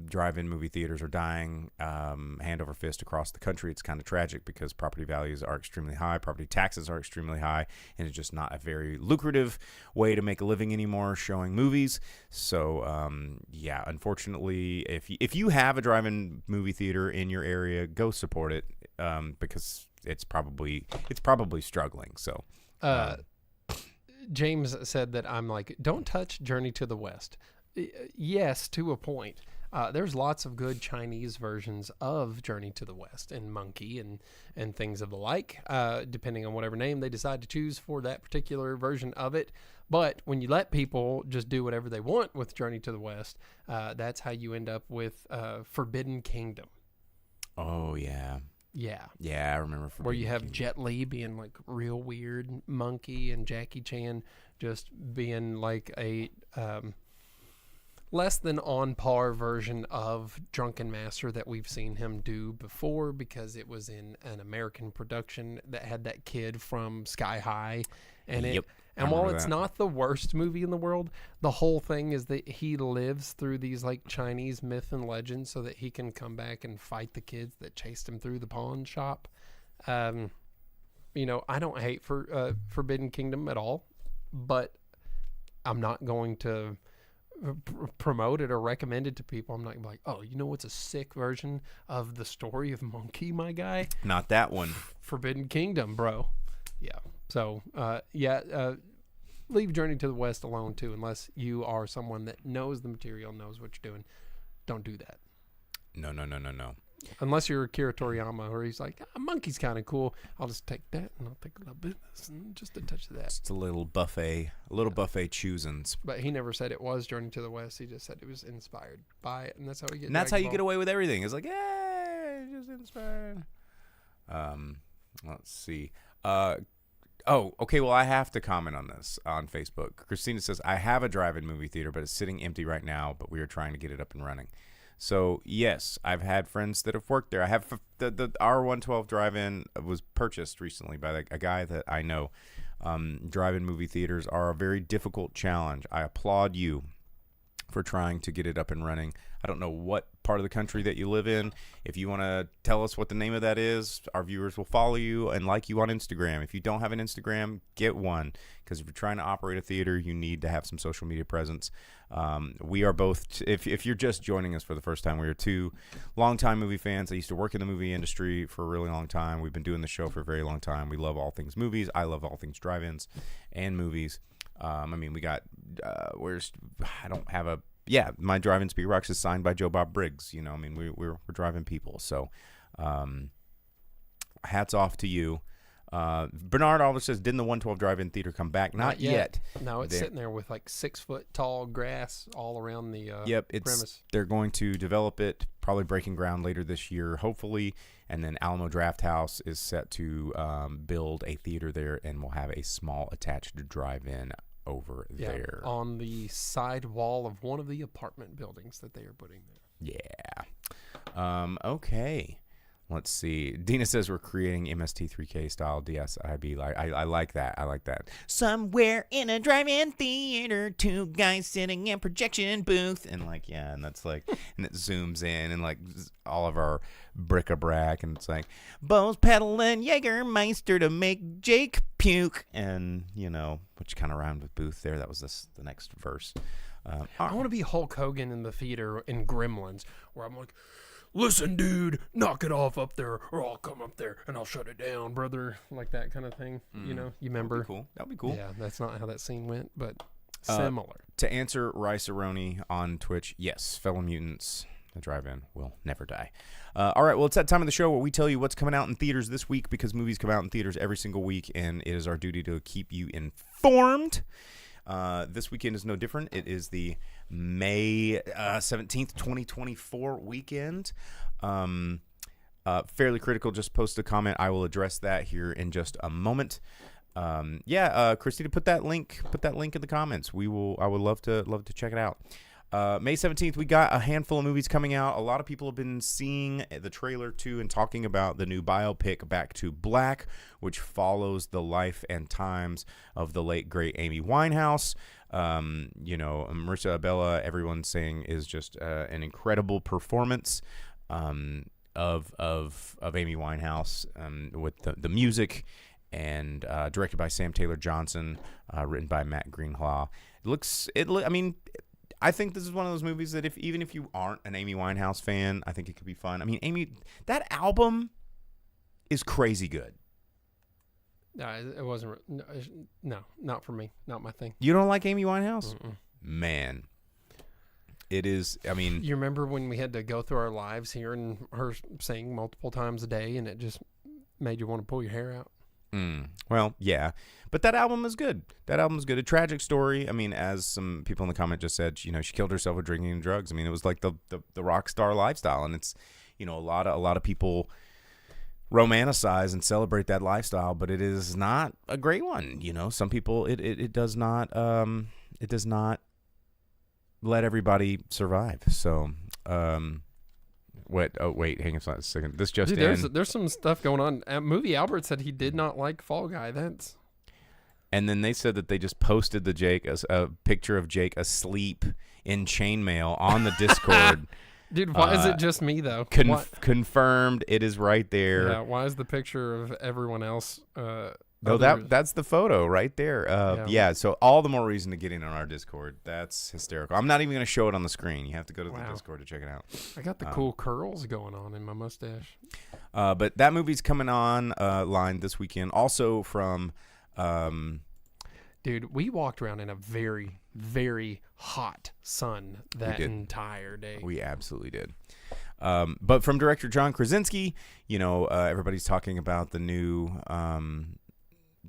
Drive-in movie theaters are dying hand over fist across the country. It's kind of tragic because property values are extremely high, property taxes are extremely high, and it's just not a very lucrative way to make a living anymore showing movies. So, yeah, unfortunately, if you have a drive-in movie theater in your area, go support it because it's probably struggling. So. James said that I'm like, don't touch Journey to the West. Yes, to a point. There's lots of good Chinese versions of Journey to the West and Monkey and things of the like, depending on whatever name they decide to choose for that particular version of it. But when you let people just do whatever they want with Journey to the West, that's how you end up with Forbidden Kingdom. Oh, yeah. Yeah. Yeah, I remember. Where you have Jet Li being like real weird monkey and Jackie Chan just being like a less than on par version of Drunken Master that we've seen him do before, because it was in an American production that had that kid from Sky High in it. Yep. And I while remember it's that. not the worst movie in the world, the whole thing is that he lives through these like Chinese myth and legend so that he can come back and fight the kids that chased him through the pawn shop. You know, I don't hate for Forbidden Kingdom at all, but I'm not going to promote it or recommend it to people. I'm not gonna be like, oh, you know what's a sick version of the story of Monkey, my guy? Not that one. Forbidden Kingdom, bro. Yeah. So, leave Journey to the West alone too, unless you are someone that knows the material, knows what you're doing. Don't do that. No. Unless you're Akira Toriyama, where he's like, Monkey's kind of cool. I'll just take that and I'll take a little bit of this and just a touch of that. It's a little buffet choosins. But he never said it was Journey to the West. He just said it was inspired by it, and that's how we get. And that's how Dragon you Ball. get away with everything. It's like, yeah, just inspired. Let's see. Oh, okay. Well, I have to comment on this on Facebook. Christina says, I have a drive-in movie theater, but it's sitting empty right now, but we are trying to get it up and running. So, yes, I've had friends that have worked there. I have the R112 drive-in was purchased recently by a guy that I know. Drive-in movie theaters are a very difficult challenge. I applaud you for trying to get it up and running. I don't know what part of the country that you live in. If you want to tell us what the name of that is, our viewers will follow you and like you on Instagram. If you don't have an Instagram, get one, because if you're trying to operate a theater, you need to have some social media presence. We are both, if you're just joining us for the first time, we are two longtime movie fans. I used to work in the movie industry for a really long time. We've been doing the show for a very long time. We love all things movies. I love all things drive-ins and movies. I mean, we got, my drive-in speaker box is signed by Joe Bob Briggs. You know, I mean, we're driving people. So, hats off to you. Bernard always says, didn't the 112 drive-in theater come back? Not yet. No, it's sitting there with like 6 foot tall grass all around the premise. They're going to develop it, probably breaking ground later this year, hopefully. And then Alamo Draft House is set to build a theater there, and we'll have a small attached drive-in over there on the side wall of one of the apartment buildings that they are putting there. Yeah. Okay. Let's see. Dina says we're creating MST3K style DSIB. I like that. I like that. Somewhere in a drive-in theater, 2 guys sitting in projection booth, and and that's like, and it zooms in, and like all of our bric-a-brac, and it's like Bo's peddling Jägermeister to make Jake puke, and which kind of rhymed with booth there. That was the next verse. I want to be Hulk Hogan in the theater in Gremlins, where I'm like, listen, dude, knock it off up there, or I'll come up there and I'll shut it down, brother. Like that kind of thing. You remember? That'd be cool. Yeah, that's not how that scene went, but similar. To answer Rice-A-Roni on Twitch, yes, fellow mutants, the drive-in will never die. All right, well, it's that time of the show where we tell you what's coming out in theaters this week, because movies come out in theaters every single week, and it is our duty to keep you informed. This weekend is no different. It is the May 17th, 2024 weekend. Fairly Critical just posted a comment. I will address that here in just a moment. Christina, put that link in the comments. I would love to check it out. May 17th, we got a handful of movies coming out. A lot of people have been seeing the trailer too and talking about the new biopic Back to Black, which follows the life and times of the late great Amy Winehouse. Marissa Abella, everyone's saying, is just an incredible performance of Amy Winehouse, with the music, and directed by Sam Taylor Johnson, written by Matt Greenlaw. I think this is one of those movies that even if you aren't an Amy Winehouse fan, I think it could be fun. I mean, that album is crazy good. No, it wasn't. No, not for me. Not my thing. You don't like Amy Winehouse? Mm-mm. Man, it is. I mean, you remember when we had to go through our lives hearing her sing multiple times a day, and it just made you want to pull your hair out? Well, yeah, but that album is good. A tragic story. I mean, as some people in the comment just said, she killed herself with drinking and drugs. I mean, it was like the rock star lifestyle, and it's, a lot of people romanticize and celebrate that lifestyle, but it is not a great one. Some people it does not let everybody survive. So, what? Oh, wait, hang on a second. This just in. There's some stuff going on. Movie Albert said he did not like Fall Guy. And then they said that they just posted a picture of Jake asleep in chainmail on the Discord. Dude, why is it just me though? Confirmed, it is right there. Yeah, why is the picture of everyone else? That's the photo right there. Yeah, so all the more reason to get in on our Discord. That's hysterical. I'm not even going to show it on the screen. You have to go to the Discord to check it out. I got the cool curls going on in my mustache. But that movie's coming on line this weekend. Also from... Dude, we walked around in a very, very hot sun that entire day. We absolutely did. But from director John Krasinski, everybody's talking about the new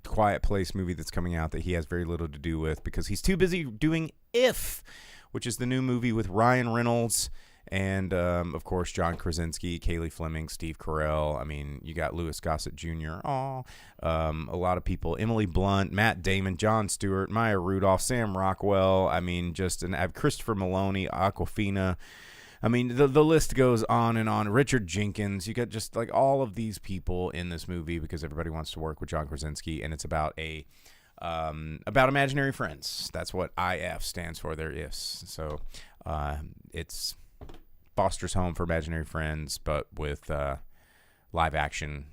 Quiet Place movie that's coming out that he has very little to do with because he's too busy doing If, which is the new movie with Ryan Reynolds and, of course, John Krasinski, Kaylee Fleming, Steve Carell. I mean, you got Louis Gossett Jr. A lot of people. Emily Blunt, Matt Damon, Jon Stewart, Maya Rudolph, Sam Rockwell. I mean, Christopher Maloney, Awkwafina. I mean, the list goes on and on. Richard Jenkins. You got just like all of these people in this movie because everybody wants to work with John Krasinski, and it's about about imaginary friends. That's what IF stands for. They're ifs. So it's Foster's Home for Imaginary Friends, but with live action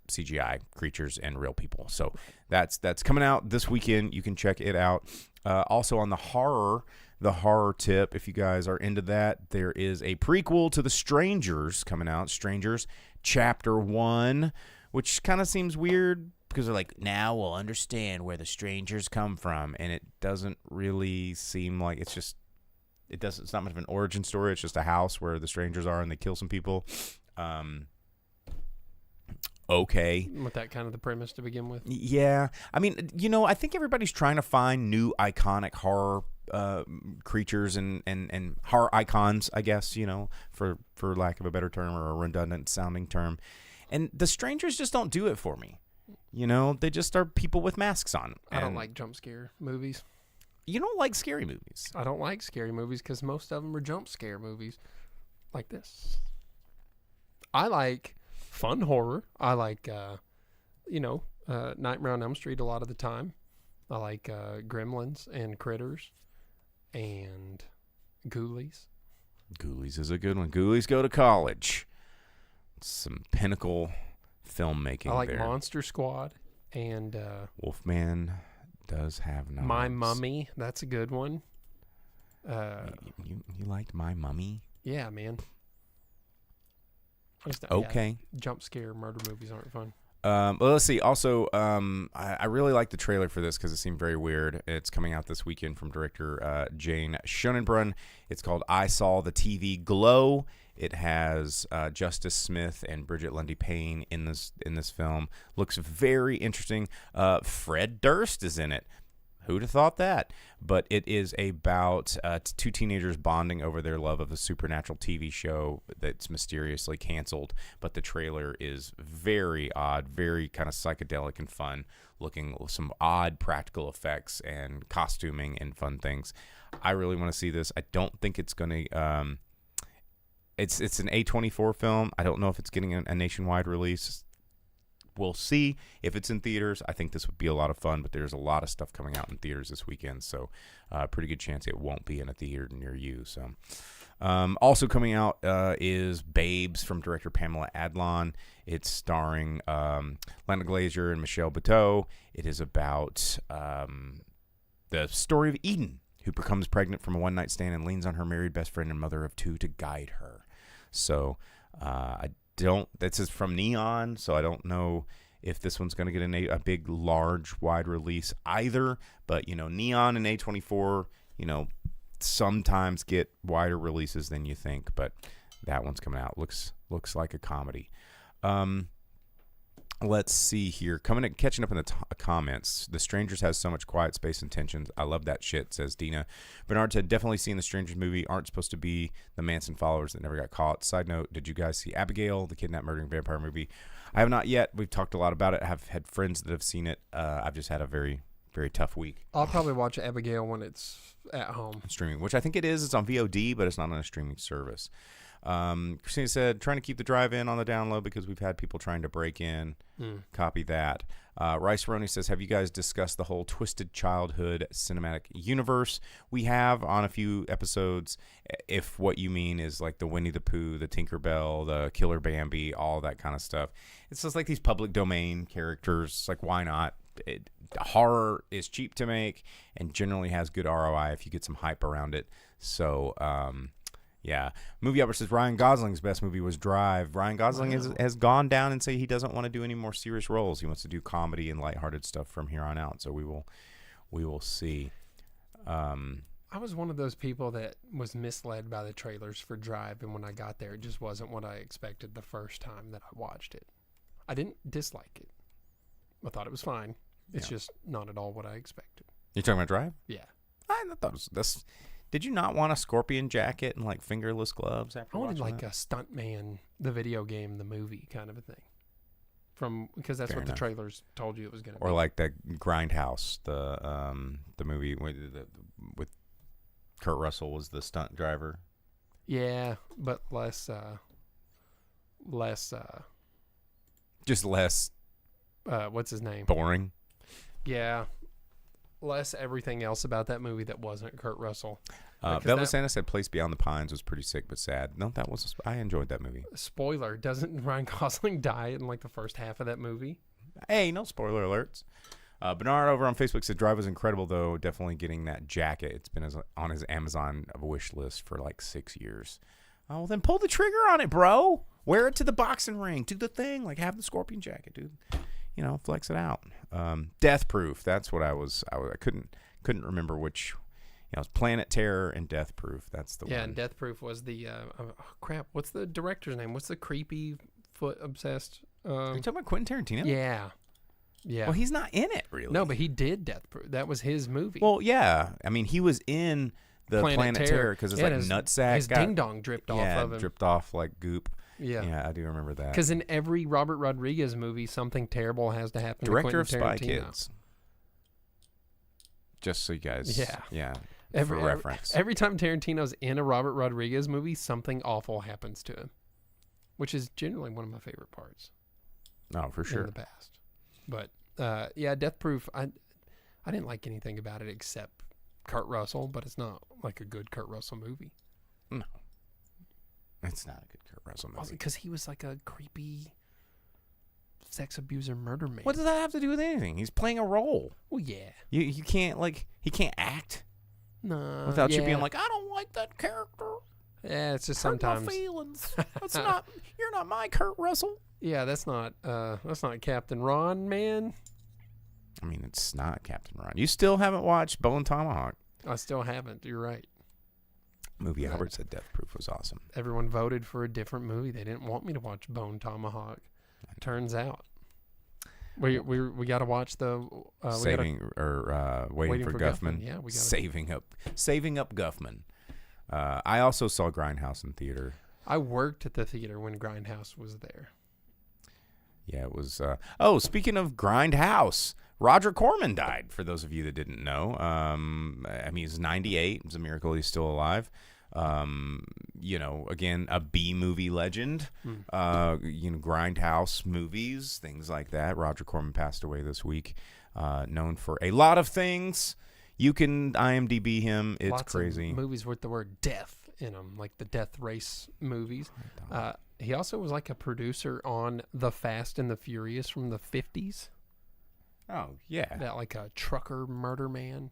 CGI creatures and real people. So that's coming out this weekend. You can check it out. Also on the horror tip, if you guys are into that, there is a prequel to The Strangers coming out. Strangers Chapter 1, which kind of seems weird because they're like, now we'll understand where the strangers come from, and it doesn't really seem like it's not much of an origin story. It's just a house where the strangers are and they kill some people. Okay. With that kind of the premise to begin with. Yeah. I mean, I think everybody's trying to find new iconic horror creatures and horror icons, I guess, for lack of a better term or a redundant sounding term. And the strangers just don't do it for me. They just are people with masks on. I don't like jump scare movies. You don't like scary movies? I don't like scary movies because most of them are jump scare movies like this. I like fun horror. I like, Nightmare on Elm Street a lot of the time. I like Gremlins and Critters and Ghoulies. Ghoulies is a good one. Ghoulies Go to College. Some pinnacle filmmaking. I like there. Monster Squad and Wolfman does have knives. My Mummy. That's a good one. You liked My Mummy? Yeah, man. Okay. Yeah, jump scare murder movies aren't fun. Well, let's see. Also, I really like the trailer for this because it seemed very weird. It's coming out this weekend from director Jane Schonenbrunn. It's called I Saw the TV Glow. It has Justice Smith and Bridget Lundy Payne in this film. Looks very interesting. Fred Durst is in it. Who'd have thought that? But it is about two teenagers bonding over their love of a supernatural TV show that's mysteriously canceled. But the trailer is very odd, very kind of psychedelic and fun looking, some odd practical effects and costuming and fun things. I really want to see this. I don't think it's going to... It's an A24 film. I don't know if it's getting a nationwide release. We'll see if it's in theaters. I think this would be a lot of fun, but there's a lot of stuff coming out in theaters this weekend, so pretty good chance it won't be in a theater near you. So, also coming out is Babes from director Pamela Adlon. It's starring Lana Glazer and Michelle Buteau. It is about the story of Eden, who becomes pregnant from a one-night stand and leans on her married best friend and mother of two to guide her. So, this is from Neon, so I don't know if this one's going to get a big, large, wide release either. But, Neon and A24, sometimes get wider releases than you think. But that one's coming out. Looks like a comedy. Let's see here. Catching up in the comments. The Strangers has so much quiet space and tensions. I love that shit, says Dina. Bernard said, definitely seen the Strangers movie. Aren't supposed to be the Manson followers that never got caught. Side note, did you guys see Abigail, the kidnapped murdering vampire movie? I have not yet. We've talked a lot about it. I have had friends that have seen it. I've just had a very very tough week I'll probably watch Abigail when it's at home. streaming, which I think it is. It's on VOD, but it's not on a streaming service. Christina said, trying to keep the drive-in on the download because we've had people trying to break in. Copy that. Rice Roney says, have you guys discussed the whole Twisted Childhood cinematic universe? We have on a few episodes, if what you mean is like the Winnie the Pooh, the Tinkerbell, the Killer Bambi, all that kind of stuff. It's just like these public domain characters. Like, why not? Horror is cheap to make and generally has good ROI if you get some hype around it. So, yeah. Movie Albert says Ryan Gosling's best movie was Drive. Ryan Gosling has gone down and say he doesn't want to do any more serious roles. He wants to do comedy and lighthearted stuff from here on out. So we will see. I was one of those people that was misled by the trailers for Drive, and when I got there, it just wasn't what I expected the first time that I watched it. I didn't dislike it. I thought it was fine. It's just not at all what I expected. You talking about Drive? Yeah. I thought it was this. Did you not want a scorpion jacket and like fingerless gloves after I wanted watching like that? a Stuntman, the video game, the movie kind of a thing. Because that's Fair what enough. the trailers told you it was going to be. Or like that Grindhouse, the movie with Kurt Russell was the stunt driver. Yeah, but less Just less what's his name? boring. Yeah. Less everything else about that movie that wasn't Kurt Russell. Velvet Santa said Place Beyond the Pines was pretty sick but sad. No, I enjoyed that movie. Spoiler, doesn't Ryan Gosling die in like the first half of that movie? Hey, no spoiler alerts. Bernard over on Facebook said Drive was incredible though. Definitely getting that jacket. It's been on his Amazon wish list for like 6 years. Oh, well, then pull the trigger on it, bro. Wear it to the boxing ring. Do the thing. Like have the scorpion jacket, dude. You know, flex it out. Death Proof. That's what I couldn't remember which. You know, it's Planet Terror and Death Proof. That's the one. Yeah, and Death Proof was the crap. What's the director's name? What's the creepy foot obsessed? Are you talking about Quentin Tarantino? Yeah. Yeah. Well, he's not in it really. No, but he did Death Proof. That was his movie. Well, yeah. I mean, he was in the Planet Terror because it's Yeah, like his nutsack. ding dong dripped off of him. Dripped off like goop. Yeah. Yeah, I do remember that. Because in every Robert Rodriguez movie, something terrible has to happen. Director of to Spy Quentin Tarantino. Kids. Just so you guys, Yeah. for reference. Every time Tarantino's in a Robert Rodriguez movie, something awful happens to him, which is generally one of my favorite parts. No, for In sure. the past, but yeah, Death Proof. I didn't like anything about it except Kurt Russell, but it's not like a good Kurt Russell movie. No, it's not a good Kurt Russell movie. Because he was like a creepy sex abuser murder man. What does that have to do with anything? He's playing a role. Well, yeah. You can't he can't act No. without you yeah. being like, I don't like that character. Yeah, it's just Hurt sometimes. my feelings. That's not. You're not my Kurt Russell. Yeah, that's not Captain Ron, man. I mean, it's not Captain Ron. You still haven't watched Bone Tomahawk. I still haven't. You're right. Movie Albert said Death Proof was awesome. Everyone voted for a different movie. They didn't want me to watch Bone Tomahawk. Turns out, we got to watch the Waiting for Guffman. Yeah, we got saving up Guffman. I also saw Grindhouse in theater. I worked at the theater when Grindhouse was there. Yeah, it was. Speaking of Grindhouse, Roger Corman died. For those of you that didn't know, I mean, he's 98. It's a miracle he's still alive. Again, a B movie legend. Grindhouse movies, things like that. Roger Corman passed away this week. Known for a lot of things. You can IMDb him. It's Lots crazy. of movies with the word death in them, like the Death Race movies. He also was like a producer on The Fast and the Furious from the 50s. Oh, yeah. That like a trucker murder man.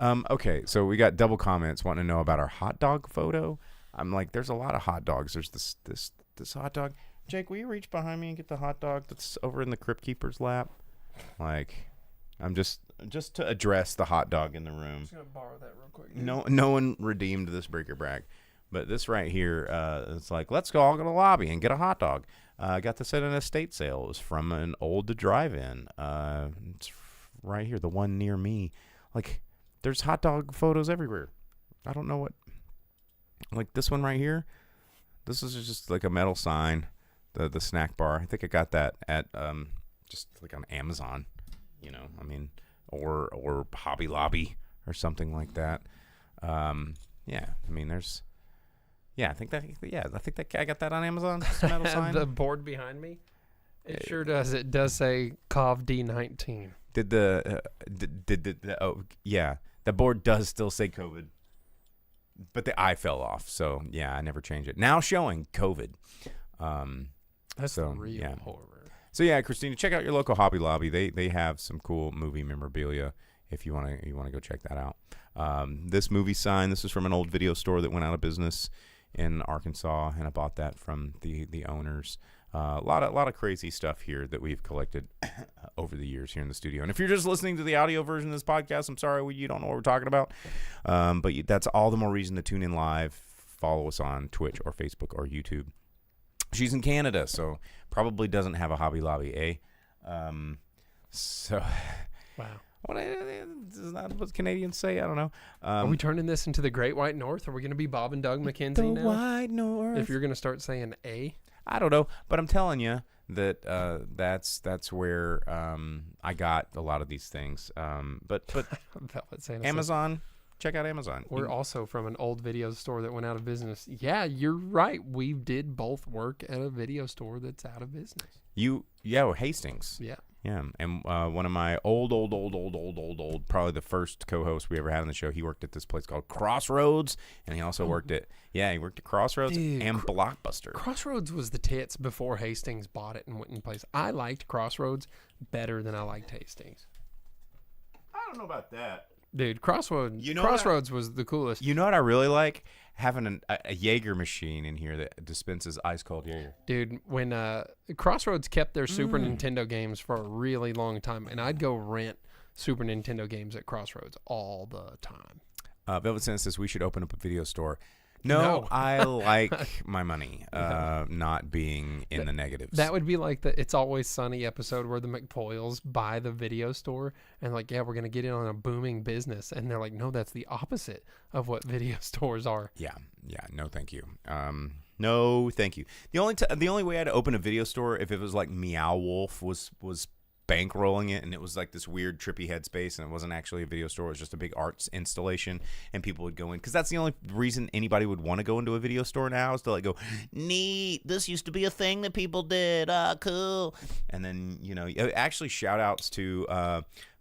Okay, so we got double comments wanting to know about our hot dog photo. I'm like, there's a lot of hot dogs. There's this hot dog. Jake, will you reach behind me and get the hot dog that's over in the Crypt Keeper's lap? Like, I'm just to address the hot dog in the room. I'm just gonna borrow that real quick. No one redeemed this breaker brag, but this right here, it's like, let's go all go to the lobby and get a hot dog. I got this at an estate sale. It was from an old drive-in. It's right here, the one near me. Like, there's hot dog photos everywhere. I don't know what. Like this one right here. This is just like a metal sign. The snack bar. I think I got that at just like on Amazon. I mean, or Hobby Lobby or something like that. Yeah, I mean, there's. Yeah, I think that I got that on Amazon. This metal sign. The board behind me. It sure does. It does say COV D19. Did the the board does still say COVID, but the I fell off. So yeah, I never changed it. Now showing COVID. That's so, the real yeah. horror. So yeah, Christina, check out your local Hobby Lobby. They have some cool movie memorabilia if you want to go check that out. This movie sign, this is from an old video store that went out of business in Arkansas, and I bought that from the owners. A lot of crazy stuff here that we've collected over the years here in the studio. And if you're just listening to the audio version of this podcast, I'm sorry you don't know what we're talking about. But that's all the more reason to tune in live. Follow us on Twitch or Facebook or YouTube. She's in Canada, so probably doesn't have a Hobby Lobby, So, wow. Is that what Canadians say? I don't know. Are we turning this into the Great White North? Are we going to be Bob and Doug McKenzie now? White North. If you're going to start saying A? I don't know, but I'm telling you that that's where I got a lot of these things. But Amazon, check out Amazon. We're also from an old video store that went out of business. Yeah, you're right. We did both work at a video store that's out of business. Hastings. Yeah. Yeah, and one of my old, probably the first co-host we ever had on the show, he worked at this place called Crossroads, and he also worked at Crossroads and Blockbuster. Crossroads was the tits before Hastings bought it and went in place. I liked Crossroads better than I liked Hastings. I don't know about that. Dude, Crossroads was the coolest. You know what I really like? Having a Jaeger machine in here that dispenses ice cold Jaeger. Dude, when Crossroads kept their Super Nintendo games for a really long time, and I'd go rent Super Nintendo games at Crossroads all the time. Velvet Sense says we should open up a video store. No. I like my money not being in the negatives. That would be like the It's Always Sunny episode where the McPoyles buy the video store and like, yeah, we're going to get in on a booming business. And they're like, no, that's the opposite of what video stores are. Yeah. No, thank you. No, thank you. The only way I'd open a video store if it was like Meow Wolf was bankrolling it, and it was like this weird trippy headspace, and it wasn't actually a video store. It was just a big arts installation, and people would go in because that's the only reason anybody would want to go into a video store now is to like go, neat, this used to be a thing that people did, cool. And then actually shout outs to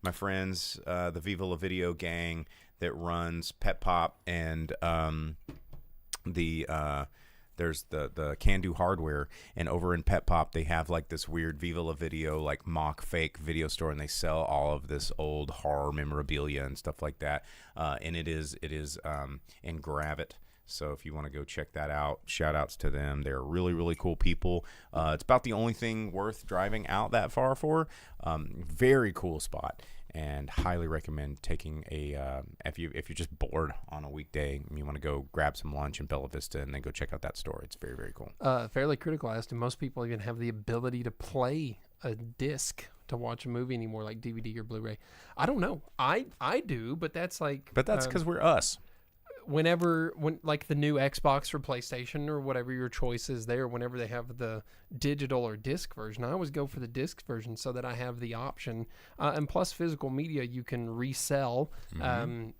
my friends, the Viva La Video gang that runs Pet Pop, and there's the Can Do Hardware, and over in Pet Pop they have like this weird Viva La Video like mock fake video store, and they sell all of this old horror memorabilia and stuff like that. And it is in Gravit. So if you want to go check that out, shout outs to them. They're really, really cool people. It's about the only thing worth driving out that far for. Very cool spot. And highly recommend taking if you're just bored on a weekday and you want to go grab some lunch in Bella Vista and then go check out that store. It's very, very cool. Fairly Critical asked, do most people even have the ability to play a disc to watch a movie anymore, like DVD or Blu-ray? I don't know. I do, but that's like... But that's because we're us. When like the new Xbox or PlayStation or whatever your choice is there, whenever they have the digital or disc version, I always go for the disc version so that I have the option. And plus physical media you can resell,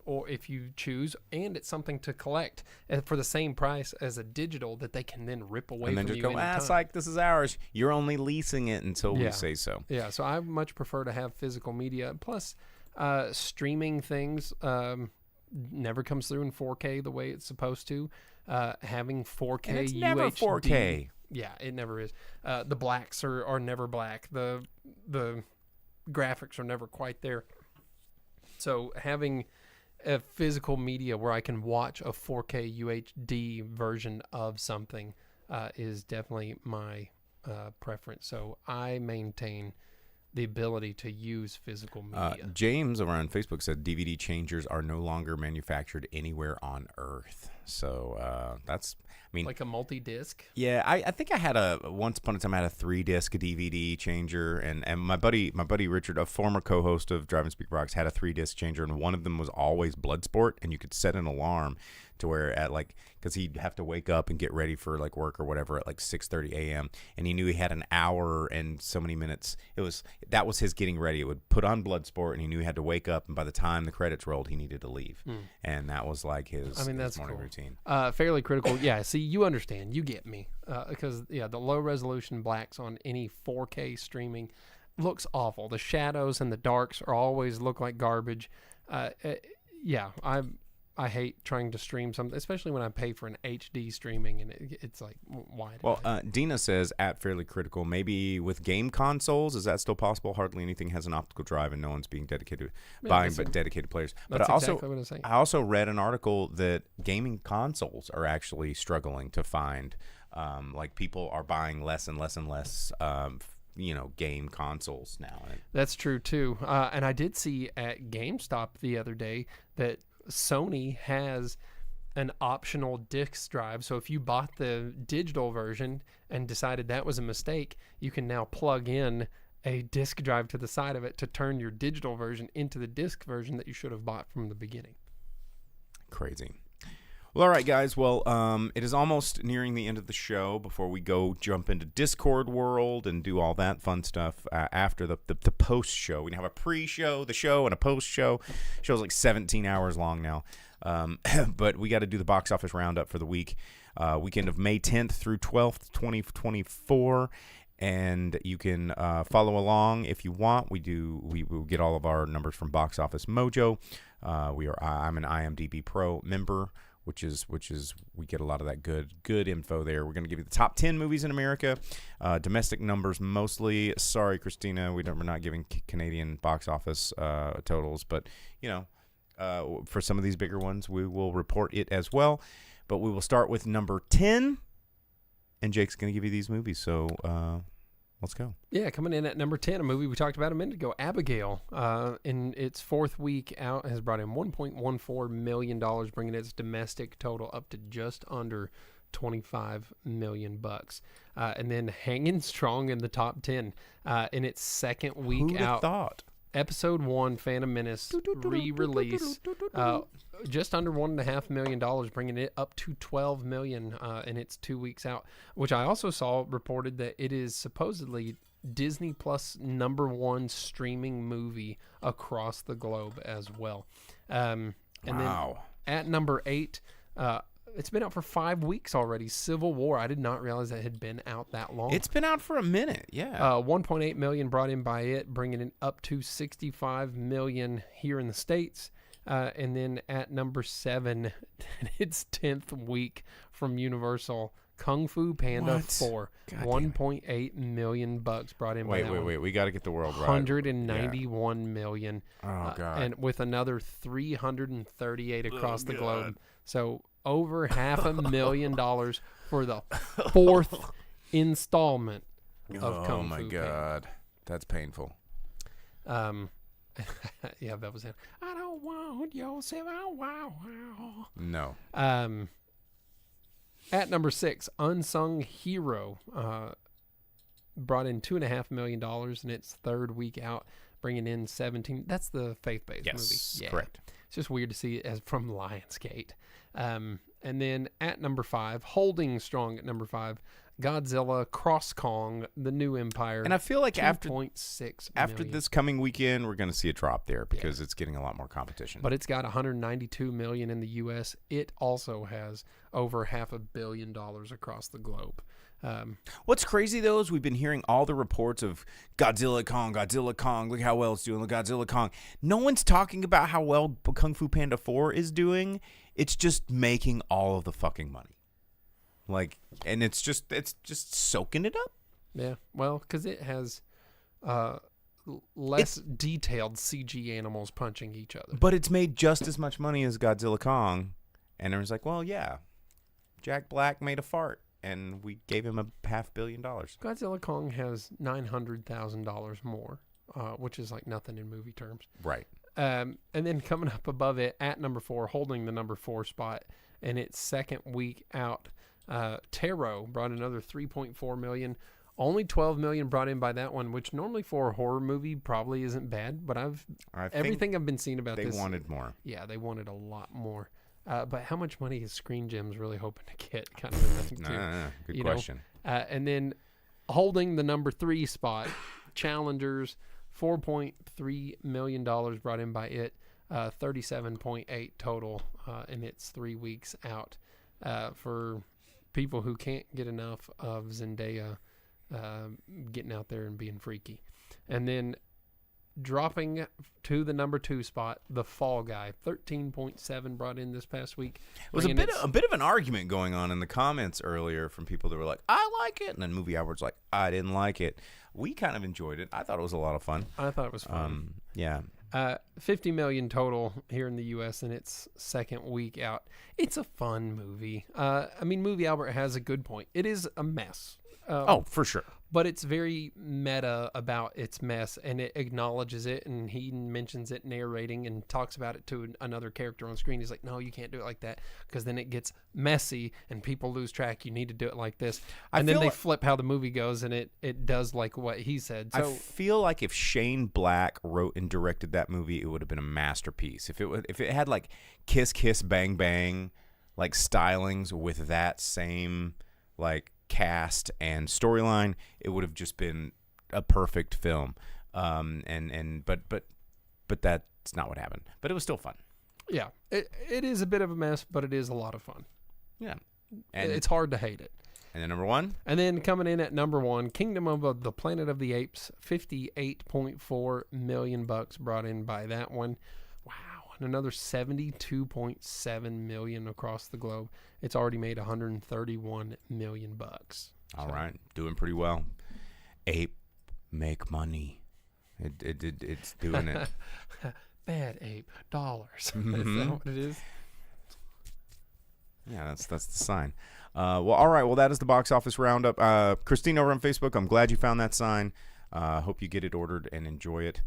or if you choose, and it's something to collect for the same price as a digital that they can then rip away and then from just you go, anytime. psych, this is ours. You're only leasing it until we say so. Yeah, so I much prefer to have physical media. Plus, streaming things... never comes through in 4K the way it's supposed to. Having 4K and it's UHD, never 4K. Yeah, it never is. The blacks are never black. The graphics are never quite there. So having a physical media where I can watch a 4K UHD version of something is definitely my preference. So I maintain the ability to use physical media. James over on Facebook said DVD changers are no longer manufactured anywhere on Earth. So that's, I mean, like a multi-disc. Yeah, I think I had once upon a time I had a 3-disc DVD changer, and my buddy Richard, a former co-host of Drive and Speak Rocks, had a 3-disc changer, and one of them was always Bloodsport, and you could set an alarm to where at like, because he'd have to wake up and get ready for like work or whatever at like 6:30 a.m. and he knew he had an hour and so many minutes. That was his getting ready. It would put on Bloodsport, and he knew he had to wake up, and by the time the credits rolled, he needed to leave, and that was like his, that's morning cool. routine. Fairly Critical. Yeah, see, you understand. You get me. Because, the low resolution blacks on any 4K streaming looks awful. The shadows and the darks always look like garbage. I hate trying to stream something, especially when I pay for an HD streaming, and it's like, why? Dina says, at Fairly Critical, maybe with game consoles, is that still possible? Hardly anything has an optical drive, and no one's being dedicated dedicated players. But exactly what I'm saying. I also read an article that gaming consoles are actually struggling to find. Like people are buying less and less and less game consoles now. That's true too. And I did see at GameStop the other day that Sony has an optional disc drive. So if you bought the digital version and decided that was a mistake, you can now plug in a disc drive to the side of it to turn your digital version into the disc version that you should have bought from the beginning. Crazy. Well, all right, guys. Well, it is almost nearing the end of the show before we go jump into Discord world and do all that fun stuff after the post show. We have a pre-show, the show, and a post show. Show's like 17 hours long now. But we got to do the box office roundup for the weekend of May 10th through 12th, 2024. And you can follow along if you want. We will get all of our numbers from Box Office Mojo. I'm an IMDb Pro member, which is we get a lot of that good info there. We're going to give you the top 10 movies in America, domestic numbers mostly. Sorry, Christina, we're not giving Canadian box office totals, but for some of these bigger ones, we will report it as well. But we will start with number 10, and Jake's going to give you these movies. So let's go. Yeah, coming in at number 10, a movie we talked about a minute ago, Abigail. In its fourth week out, has brought in $1.14 million, bringing its domestic total up to just under $25 million. And then hanging strong in the top 10 in its second week Who'd out. have thought? Episode 1, Phantom Menace, re-release, just under $1.5 million, bringing it up to $12 million in its 2 weeks out, which I also saw reported that it is supposedly Disney Plus #1 streaming movie across the globe as well. And wow. Then at number 8, it's been out for 5 weeks already. Civil War. I did not realize that had been out that long. It's been out for a minute, yeah. 1.8 million brought in by it, bringing it up to 65 million here in the States. And then at number 7, its 10th week from Universal, Kung Fu Panda 4. $1.8 million brought in by that one. Wait. We got to get the world right. 191 million. Oh, God. And with another 338 across the globe. So over $500,000 for the 4th installment of Kung Fu. Oh, my God. That's painful. Yeah, that was it. I don't want your wow. No. At number 6, Unsung Hero brought in $2.5 million in its third week out, bringing in 17. That's the faith-based movie. Yes, Yeah. correct. It's just weird to see it as from Lionsgate. And then at number 5, holding strong at number 5, Godzilla Cross Kong, The New Empire. And I feel like after million. this coming weekend, we're going to see a drop there because it's getting a lot more competition. But it's got 192 million in the U.S. It also has over $500 million across the globe. What's crazy, though, is we've been hearing all the reports of Godzilla Kong, look how well it's doing, look, Godzilla Kong. No one's talking about how well Kung Fu Panda 4 is doing. It's just making all of the fucking money. And it's just soaking it up. Yeah, well, because it has less detailed CG animals punching each other. But it's made just as much money as Godzilla Kong. And everyone's like, well, yeah, Jack Black made a fart, and we gave him $500 million. Godzilla Kong has $900,000 more, which is like nothing in movie terms. Right. And then coming up above it at number 4, holding the number 4 spot in its second week out, Tarot brought another 3.4 million. Only 12 million brought in by that one, which normally for a horror movie probably isn't bad, but everything I've been seeing about this, they wanted more. Yeah, they wanted a lot more. But how much money is Screen Gems really hoping to get? Kind of a thing too. Good you question. And then holding the number 3 spot, Challengers, $4.3 million brought in by it, 37.8 total in its 3 weeks out. For people who can't get enough of Zendaya getting out there and being freaky. And then dropping to the number 2 spot, The Fall Guy, 13.7 brought in this past week. It was a bit of an argument going on in the comments earlier from people that were like, I like it, and then Movie Hour's like, I didn't like it. We kind of enjoyed it. I thought it was a lot of fun. I thought it was fun. Yeah. 50 million total here in the U.S. in its second week out. It's a fun movie. I mean, Movie Albert has a good point. It is a mess. For sure. But it's very meta about its mess, and it acknowledges it, and he mentions it narrating and talks about it to another character on screen. He's like, no, you can't do it like that, because then it gets messy and people lose track. You need to do it like this. And then they flip how the movie goes, and it does like what he said. So I feel like if Shane Black wrote and directed that movie, it would have been a masterpiece. If it had like Kiss Kiss Bang Bang like stylings with that same like cast and storyline, it would have just been a perfect film. But that's not what happened. But it was still fun. Yeah, it is a bit of a mess, but it is a lot of fun. Yeah, and it's hard to hate it. And then number 1, and then coming in at number 1, Kingdom of the Planet of the Apes, $58.4 million brought in by that one. Wow. And another $72.7 million across the globe. It's already made $131 million. All right, doing pretty well. Ape, make money. It's doing it. Bad ape dollars. Mm-hmm. Is that what it is? Yeah, that's the sign. Well, all right. Well, that is the box office roundup. Christine over on Facebook, I'm glad you found that sign. Hope you get it ordered and enjoy it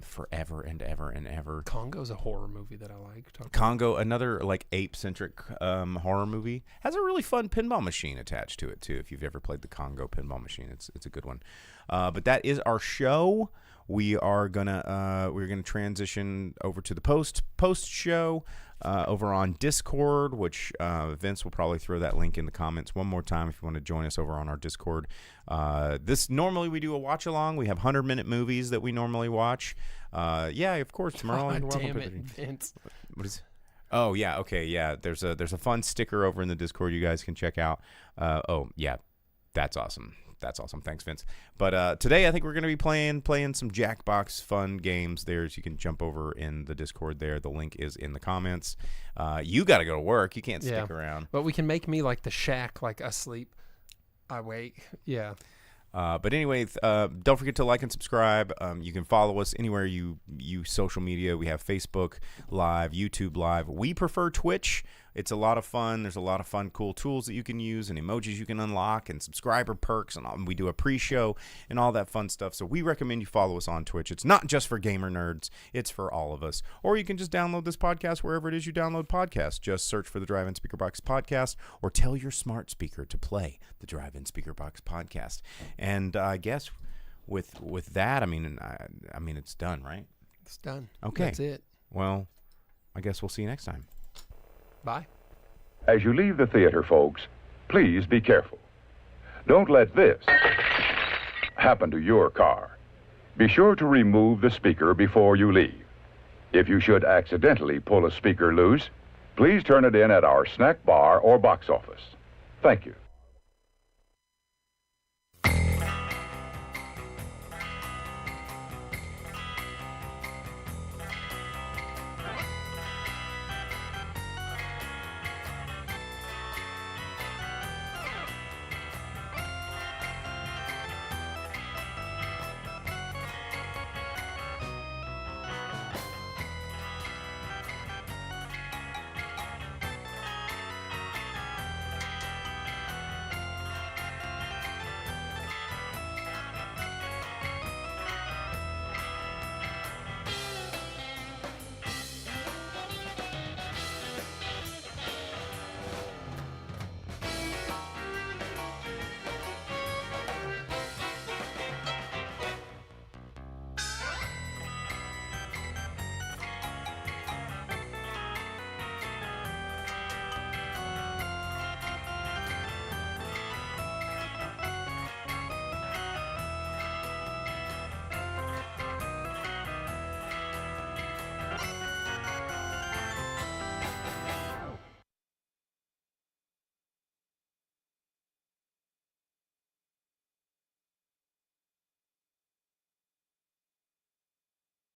forever and ever and ever. Congo's a horror movie that I like. Congo, another like ape-centric horror movie, has a really fun pinball machine attached to it too. If you've ever played the Congo pinball machine, it's a good one. But that is our show. We're gonna transition over to the post show over on Discord, which Vince will probably throw that link in the comments one more time if you want to join us over on our Discord. Normally we do a watch along. We have 100-minute movies that we normally watch. Yeah, of course, Merlin. Damn it, Vince. What is? Oh yeah, okay, yeah. There's a fun sticker over in the Discord you guys can check out. Oh yeah, that's awesome. That's awesome. Thanks, Vince. But today I think we're going to be playing some Jackbox fun games there, so you can jump over in the Discord there. The link is in the comments. You got to go to work. You can't stick around. But we can make me like the Shack, like asleep. I wake. Yeah. But anyway, don't forget to like and subscribe. You can follow us anywhere you social media. We have Facebook Live, YouTube Live. We prefer Twitch. It's a lot of fun. There's a lot of fun, cool tools that you can use and emojis you can unlock and subscriber perks. And we do a pre-show and all that fun stuff. So we recommend you follow us on Twitch. It's not just for gamer nerds. It's for all of us. Or you can just download this podcast wherever it is you download podcasts. Just search for the Drive-In Speaker Box Podcast or tell your smart speaker to play the Drive-In Speaker Box Podcast. And I guess with that, I mean, it's done, right? It's done. Okay. That's it. Well, I guess we'll see you next time. Bye. As you leave the theater, folks, please be careful. Don't let this happen to your car. Be sure to remove the speaker before you leave. If you should accidentally pull a speaker loose, please turn it in at our snack bar or box office. Thank you.